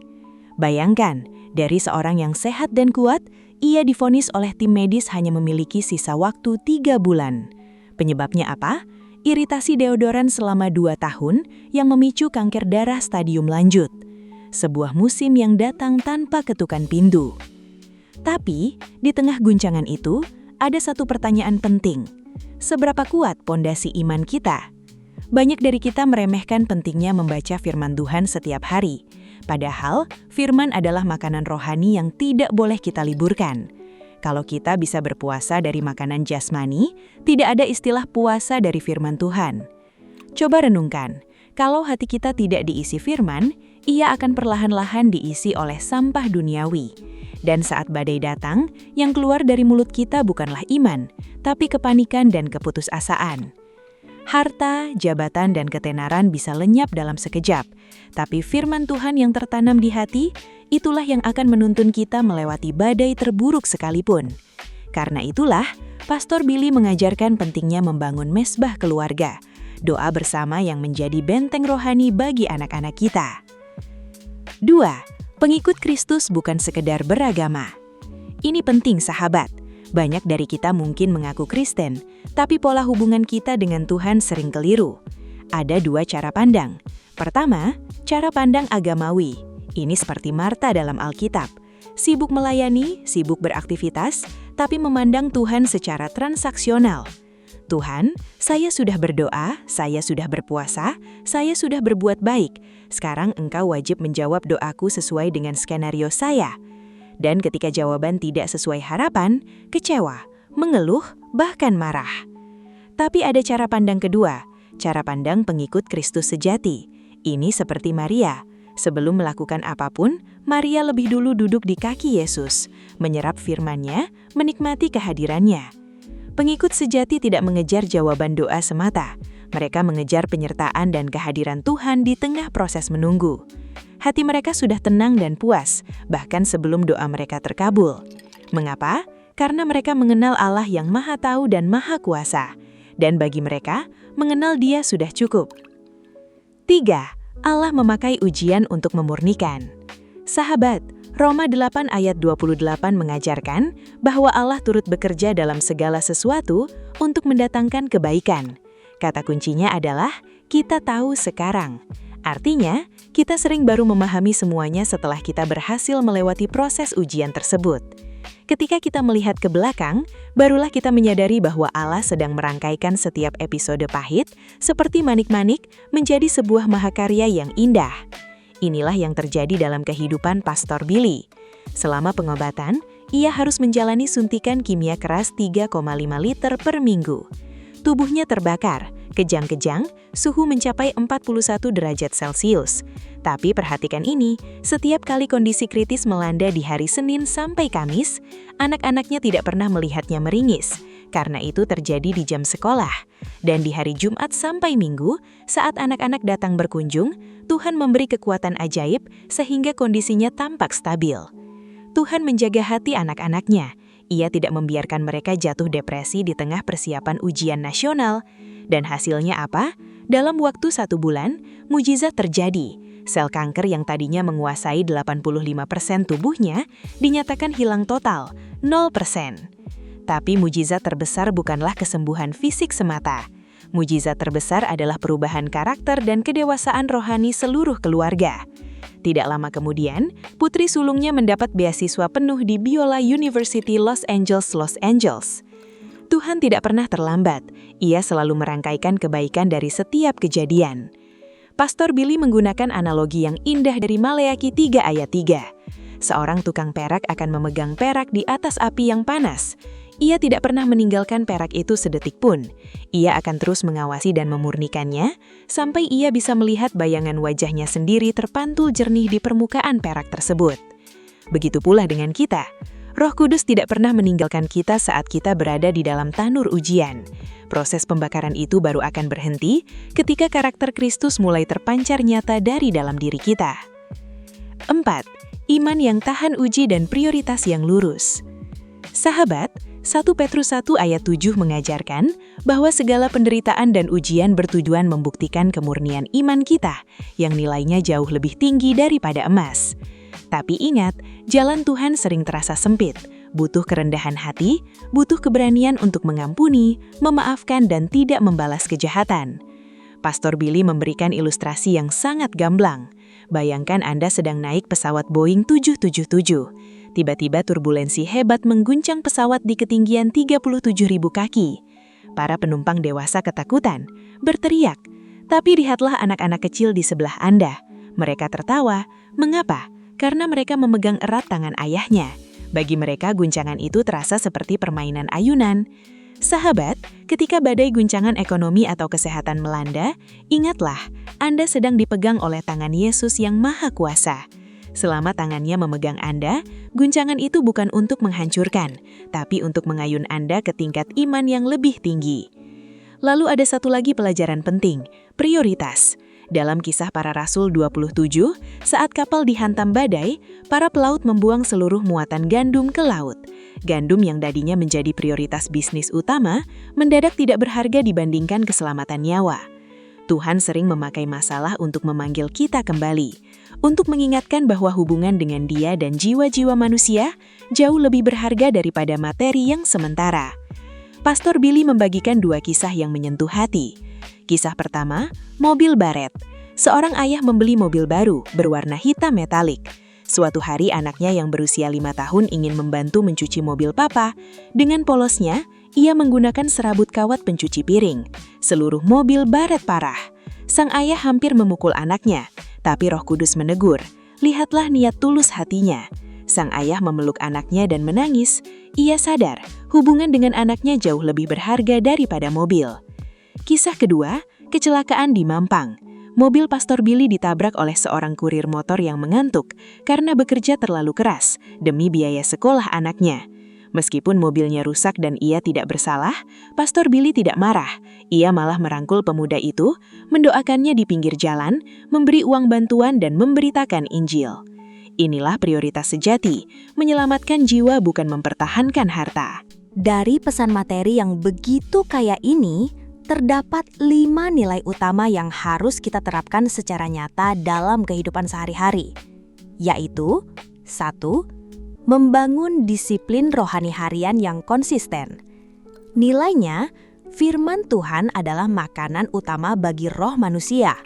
Bayangkan, dari seorang yang sehat dan kuat, ia divonis oleh tim medis hanya memiliki sisa waktu 3 bulan. Penyebabnya apa? Iritasi deodoran selama 2 tahun yang memicu kanker darah stadium lanjut. Sebuah musim yang datang tanpa ketukan pintu. Tapi, di tengah guncangan itu, ada satu pertanyaan penting. Seberapa kuat pondasi iman kita? Banyak dari kita meremehkan pentingnya membaca firman Tuhan setiap hari. Padahal, firman adalah makanan rohani yang tidak boleh kita liburkan. Kalau kita bisa berpuasa dari makanan jasmani, tidak ada istilah puasa dari firman Tuhan. Coba renungkan, kalau hati kita tidak diisi firman, ia akan perlahan-lahan diisi oleh sampah duniawi. Dan saat badai datang, yang keluar dari mulut kita bukanlah iman, tapi kepanikan dan keputusasaan. Harta, jabatan, dan ketenaran bisa lenyap dalam sekejap, tapi firman Tuhan yang tertanam di hati, itulah yang akan menuntun kita melewati badai terburuk sekalipun. Karena itulah, Pastor Billy mengajarkan pentingnya membangun mesbah keluarga, doa bersama yang menjadi benteng rohani bagi anak-anak kita. 2. Pengikut Kristus bukan sekedar beragama. Ini penting sahabat. Banyak dari kita mungkin mengaku Kristen, tapi pola hubungan kita dengan Tuhan sering keliru. Ada 2 cara pandang. Pertama, cara pandang agamawi. Ini seperti Marta dalam Alkitab. Sibuk melayani, sibuk beraktivitas, tapi memandang Tuhan secara transaksional. Tuhan, saya sudah berdoa, saya sudah berpuasa, saya sudah berbuat baik. Sekarang Engkau wajib menjawab doaku sesuai dengan skenario saya. Dan ketika jawaban tidak sesuai harapan, kecewa, mengeluh, bahkan marah. Tapi ada cara pandang kedua, cara pandang pengikut Kristus sejati. Ini seperti Maria. Sebelum melakukan apapun, Maria lebih dulu duduk di kaki Yesus, menyerap firman-Nya, menikmati kehadirannya. Pengikut sejati tidak mengejar jawaban doa semata. Mereka mengejar penyertaan dan kehadiran Tuhan di tengah proses menunggu. Hati mereka sudah tenang dan puas, bahkan sebelum doa mereka terkabul. Mengapa? Karena mereka mengenal Allah yang Maha Tahu dan Maha Kuasa. Dan bagi mereka, mengenal Dia sudah cukup. 3. Allah memakai ujian untuk memurnikan. Sahabat, Roma 8 ayat 28 mengajarkan bahwa Allah turut bekerja dalam segala sesuatu untuk mendatangkan kebaikan. Kata kuncinya adalah, kita tahu sekarang. Artinya, kita sering baru memahami semuanya setelah kita berhasil melewati proses ujian tersebut. Ketika kita melihat ke belakang, barulah kita menyadari bahwa Allah sedang merangkaikan setiap episode pahit, seperti manik-manik, menjadi sebuah mahakarya yang indah. Inilah yang terjadi dalam kehidupan Pastor Billy. Selama pengobatan, ia harus menjalani suntikan kimia keras 3,5 liter per minggu. Tubuhnya terbakar Kejang-kejang, suhu mencapai 41 derajat Celcius. Tapi perhatikan ini, setiap kali kondisi kritis melanda di hari Senin sampai Kamis, anak-anaknya tidak pernah melihatnya meringis, karena itu terjadi di jam sekolah. Dan di hari Jumat sampai Minggu, saat anak-anak datang berkunjung, Tuhan memberi kekuatan ajaib sehingga kondisinya tampak stabil. Tuhan menjaga hati anak-anaknya. Ia tidak membiarkan mereka jatuh depresi di tengah persiapan ujian nasional. Dan hasilnya apa? Dalam waktu 1 bulan, mujizat terjadi. Sel kanker yang tadinya menguasai 85% tubuhnya dinyatakan hilang total, 0%. Tapi mujizat terbesar bukanlah kesembuhan fisik semata. Mujizat terbesar adalah perubahan karakter dan kedewasaan rohani seluruh keluarga. Tidak lama kemudian, putri sulungnya mendapat beasiswa penuh di Biola University Los Angeles. Tuhan tidak pernah terlambat. Ia selalu merangkaikan kebaikan dari setiap kejadian. Pastor Billy menggunakan analogi yang indah dari Maleakhi 3 ayat 3. Seorang tukang perak akan memegang perak di atas api yang panas. Ia tidak pernah meninggalkan perak itu sedetik pun. Ia akan terus mengawasi dan memurnikannya, sampai ia bisa melihat bayangan wajahnya sendiri terpantul jernih di permukaan perak tersebut. Begitu pula dengan kita. Roh Kudus tidak pernah meninggalkan kita saat kita berada di dalam tanur ujian. Proses pembakaran itu baru akan berhenti ketika karakter Kristus mulai terpancar nyata dari dalam diri kita. 4. Iman yang tahan uji dan prioritas yang lurus. Sahabat, 1 Petrus 1 ayat 7 mengajarkan bahwa segala penderitaan dan ujian bertujuan membuktikan kemurnian iman kita yang nilainya jauh lebih tinggi daripada emas. Tapi ingat, jalan Tuhan sering terasa sempit, butuh kerendahan hati, butuh keberanian untuk mengampuni, memaafkan, dan tidak membalas kejahatan. Pastor Billy memberikan ilustrasi yang sangat gamblang. Bayangkan Anda sedang naik pesawat Boeing 777. Tiba-tiba turbulensi hebat mengguncang pesawat di ketinggian 37.000 kaki. Para penumpang dewasa ketakutan, berteriak. Tapi lihatlah anak-anak kecil di sebelah Anda. Mereka tertawa. Mengapa? Karena mereka memegang erat tangan ayahnya. Bagi mereka, guncangan itu terasa seperti permainan ayunan. Sahabat, ketika badai guncangan ekonomi atau kesehatan melanda, ingatlah, Anda sedang dipegang oleh tangan Yesus yang Maha Kuasa. Selama tangannya memegang Anda, guncangan itu bukan untuk menghancurkan, tapi untuk mengayun Anda ke tingkat iman yang lebih tinggi. Lalu ada satu lagi pelajaran penting, prioritas. Dalam Kisah Para Rasul 27, saat kapal dihantam badai, para pelaut membuang seluruh muatan gandum ke laut. Gandum yang tadinya menjadi prioritas bisnis utama, mendadak tidak berharga dibandingkan keselamatan nyawa. Tuhan sering memakai masalah untuk memanggil kita kembali, untuk mengingatkan bahwa hubungan dengan Dia dan jiwa-jiwa manusia jauh lebih berharga daripada materi yang sementara. Pastor Billy membagikan 2 kisah yang menyentuh hati. Kisah pertama, mobil baret. Seorang ayah membeli mobil baru berwarna hitam metalik. Suatu hari anaknya yang berusia 5 tahun ingin membantu mencuci mobil papa. Dengan polosnya, ia menggunakan serabut kawat pencuci piring. Seluruh mobil baret parah. Sang ayah hampir memukul anaknya, tapi Roh Kudus menegur. Lihatlah niat tulus hatinya. Sang ayah memeluk anaknya dan menangis. Ia sadar, hubungan dengan anaknya jauh lebih berharga daripada mobil. Kisah kedua, kecelakaan di Mampang. Mobil Pastor Billy ditabrak oleh seorang kurir motor yang mengantuk karena bekerja terlalu keras demi biaya sekolah anaknya. Meskipun mobilnya rusak dan ia tidak bersalah, Pastor Billy tidak marah. Ia malah merangkul pemuda itu, mendoakannya di pinggir jalan, memberi uang bantuan dan memberitakan Injil. Inilah prioritas sejati, menyelamatkan jiwa bukan mempertahankan harta. Dari pesan materi yang begitu kaya ini, terdapat 5 nilai utama yang harus kita terapkan secara nyata dalam kehidupan sehari-hari, yaitu 1. Membangun disiplin rohani harian yang konsisten. Nilainya, firman Tuhan adalah makanan utama bagi roh manusia.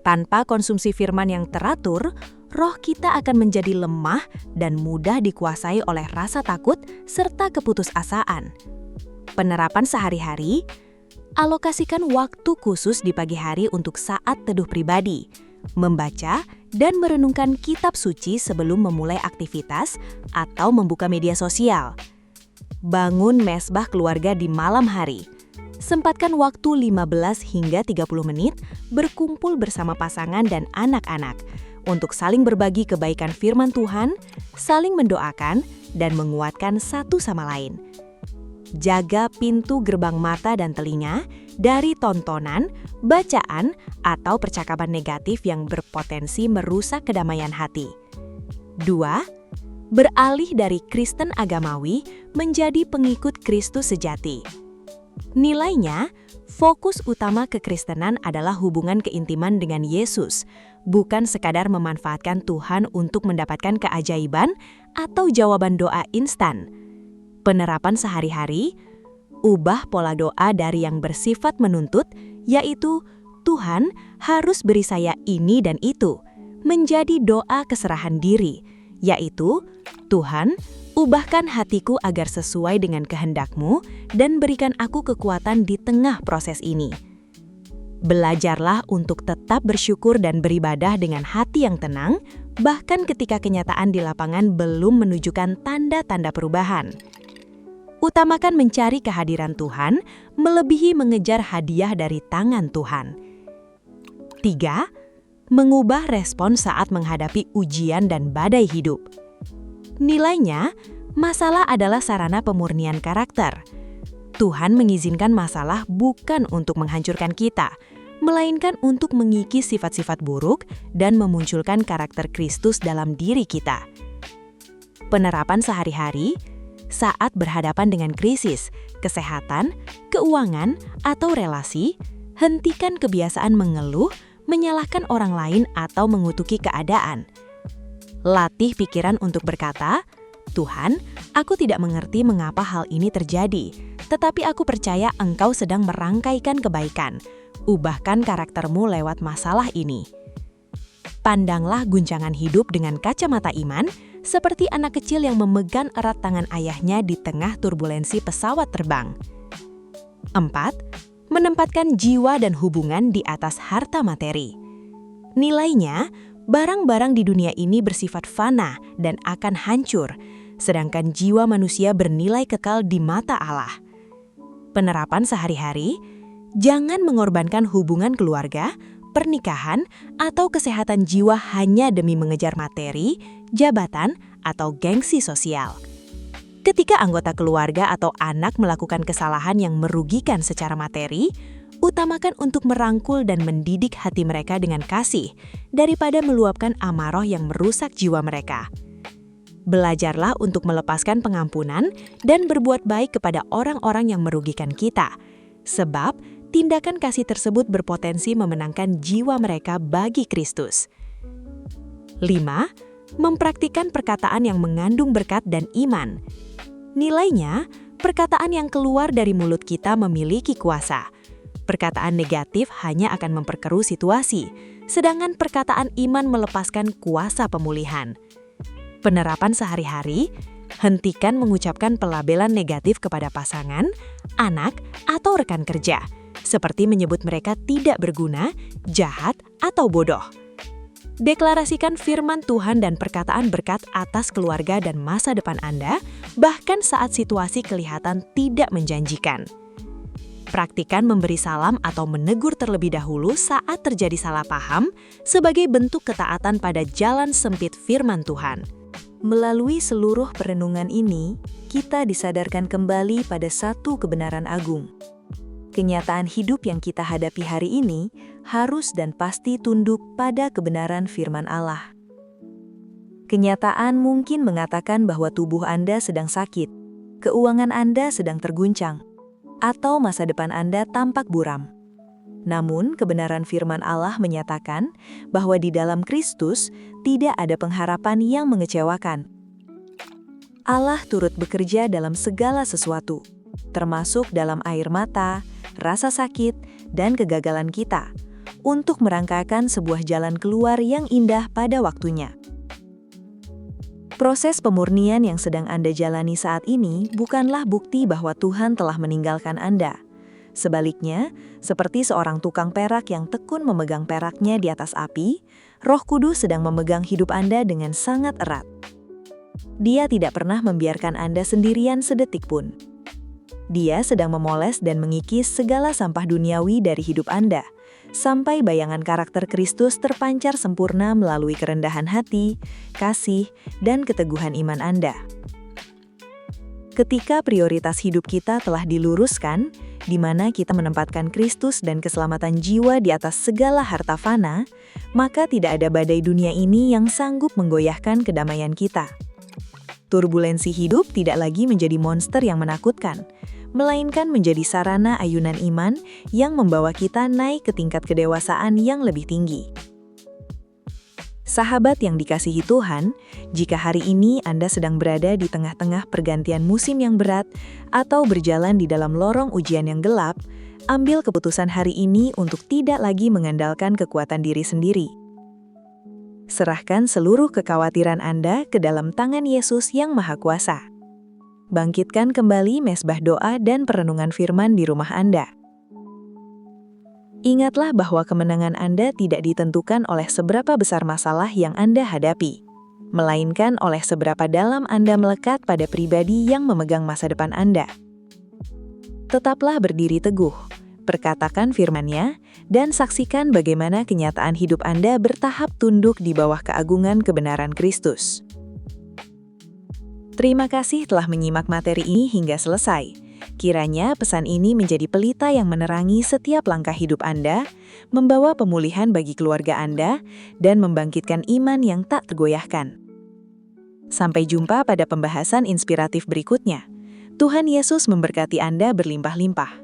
Tanpa konsumsi firman yang teratur, roh kita akan menjadi lemah dan mudah dikuasai oleh rasa takut serta keputusasaan. Penerapan sehari-hari, alokasikan waktu khusus di pagi hari untuk saat teduh pribadi, membaca dan merenungkan kitab suci sebelum memulai aktivitas atau membuka media sosial. Bangun mesbah keluarga di malam hari. Sempatkan waktu 15 hingga 30 menit berkumpul bersama pasangan dan anak-anak untuk saling berbagi kebaikan firman Tuhan, saling mendoakan, dan menguatkan satu sama lain. Jaga pintu gerbang mata dan telinga dari tontonan, bacaan, atau percakapan negatif yang berpotensi merusak kedamaian hati. 2. Beralih dari Kristen agamawi menjadi pengikut Kristus sejati. Nilainya, fokus utama kekristenan adalah hubungan keintiman dengan Yesus, bukan sekadar memanfaatkan Tuhan untuk mendapatkan keajaiban atau jawaban doa instan. Penerapan sehari-hari, ubah pola doa dari yang bersifat menuntut, yaitu Tuhan harus beri saya ini dan itu, menjadi doa keserahan diri, yaitu Tuhan, ubahkan hatiku agar sesuai dengan kehendak-Mu dan berikan aku kekuatan di tengah proses ini. Belajarlah untuk tetap bersyukur dan beribadah dengan hati yang tenang, bahkan ketika kenyataan di lapangan belum menunjukkan tanda-tanda perubahan. Utamakan mencari kehadiran Tuhan, melebihi mengejar hadiah dari tangan Tuhan. 3. Mengubah respon saat menghadapi ujian dan badai hidup. Nilainya, masalah adalah sarana pemurnian karakter. Tuhan mengizinkan masalah bukan untuk menghancurkan kita, melainkan untuk mengikis sifat-sifat buruk dan memunculkan karakter Kristus dalam diri kita. Penerapan sehari-hari, saat berhadapan dengan krisis, kesehatan, keuangan, atau relasi, hentikan kebiasaan mengeluh, menyalahkan orang lain atau mengutuki keadaan. Latih pikiran untuk berkata, Tuhan, aku tidak mengerti mengapa hal ini terjadi, tetapi aku percaya Engkau sedang merangkaikan kebaikan. Ubahkan karaktermu lewat masalah ini. Pandanglah guncangan hidup dengan kacamata iman, seperti anak kecil yang memegang erat tangan ayahnya di tengah turbulensi pesawat terbang. 4. Menempatkan jiwa dan hubungan di atas harta materi. Nilainya, barang-barang di dunia ini bersifat fana dan akan hancur, sedangkan jiwa manusia bernilai kekal di mata Allah. Penerapan sehari-hari, jangan mengorbankan hubungan keluarga, pernikahan, atau kesehatan jiwa hanya demi mengejar materi, jabatan, atau gengsi sosial. Ketika anggota keluarga atau anak melakukan kesalahan yang merugikan secara materi, utamakan untuk merangkul dan mendidik hati mereka dengan kasih, daripada meluapkan amarah yang merusak jiwa mereka. Belajarlah untuk melepaskan pengampunan dan berbuat baik kepada orang-orang yang merugikan kita, sebab tindakan kasih tersebut berpotensi memenangkan jiwa mereka bagi Kristus. 5. Mempraktikkan perkataan yang mengandung berkat dan iman. Nilainya, perkataan yang keluar dari mulut kita memiliki kuasa. Perkataan negatif hanya akan memperkeruh situasi, sedangkan perkataan iman melepaskan kuasa pemulihan. Penerapan sehari-hari, hentikan mengucapkan pelabelan negatif kepada pasangan, anak, atau rekan kerja, seperti menyebut mereka tidak berguna, jahat, atau bodoh. Deklarasikan firman Tuhan dan perkataan berkat atas keluarga dan masa depan Anda, bahkan saat situasi kelihatan tidak menjanjikan. Praktikan memberi salam atau menegur terlebih dahulu saat terjadi salah paham sebagai bentuk ketaatan pada jalan sempit firman Tuhan. Melalui seluruh perenungan ini, kita disadarkan kembali pada satu kebenaran agung. Kenyataan hidup yang kita hadapi hari ini harus dan pasti tunduk pada kebenaran firman Allah. Kenyataan mungkin mengatakan bahwa tubuh Anda sedang sakit, keuangan Anda sedang terguncang, atau masa depan Anda tampak buram. Namun, kebenaran firman Allah menyatakan bahwa di dalam Kristus tidak ada pengharapan yang mengecewakan. Allah turut bekerja dalam segala sesuatu, termasuk dalam air mata, rasa sakit, dan kegagalan kita, untuk merangkaikan sebuah jalan keluar yang indah pada waktunya. Proses pemurnian yang sedang Anda jalani saat ini bukanlah bukti bahwa Tuhan telah meninggalkan Anda. Sebaliknya, seperti seorang tukang perak yang tekun memegang peraknya di atas api, Roh Kudus sedang memegang hidup Anda dengan sangat erat. Dia tidak pernah membiarkan Anda sendirian sedetik pun. Dia sedang memoles dan mengikis segala sampah duniawi dari hidup Anda, sampai bayangan karakter Kristus terpancar sempurna melalui kerendahan hati, kasih, dan keteguhan iman Anda. Ketika prioritas hidup kita telah diluruskan, di mana kita menempatkan Kristus dan keselamatan jiwa di atas segala harta fana, maka tidak ada badai dunia ini yang sanggup menggoyahkan kedamaian kita. Turbulensi hidup tidak lagi menjadi monster yang menakutkan, melainkan menjadi sarana ayunan iman yang membawa kita naik ke tingkat kedewasaan yang lebih tinggi. Sahabat yang dikasihi Tuhan, jika hari ini Anda sedang berada di tengah-tengah pergantian musim yang berat atau berjalan di dalam lorong ujian yang gelap, ambil keputusan hari ini untuk tidak lagi mengandalkan kekuatan diri sendiri. Serahkan seluruh kekhawatiran Anda ke dalam tangan Yesus yang Maha Kuasa. Bangkitkan kembali mesbah doa dan perenungan firman di rumah Anda. Ingatlah bahwa kemenangan Anda tidak ditentukan oleh seberapa besar masalah yang Anda hadapi, melainkan oleh seberapa dalam Anda melekat pada pribadi yang memegang masa depan Anda. Tetaplah berdiri teguh, perkatakan firman-Nya, dan saksikan bagaimana kenyataan hidup Anda bertahap tunduk di bawah keagungan kebenaran Kristus. Terima kasih telah menyimak materi ini hingga selesai. Kiranya pesan ini menjadi pelita yang menerangi setiap langkah hidup Anda, membawa pemulihan bagi keluarga Anda, dan membangkitkan iman yang tak tergoyahkan. Sampai jumpa pada pembahasan inspiratif berikutnya. Tuhan Yesus memberkati Anda berlimpah-limpah.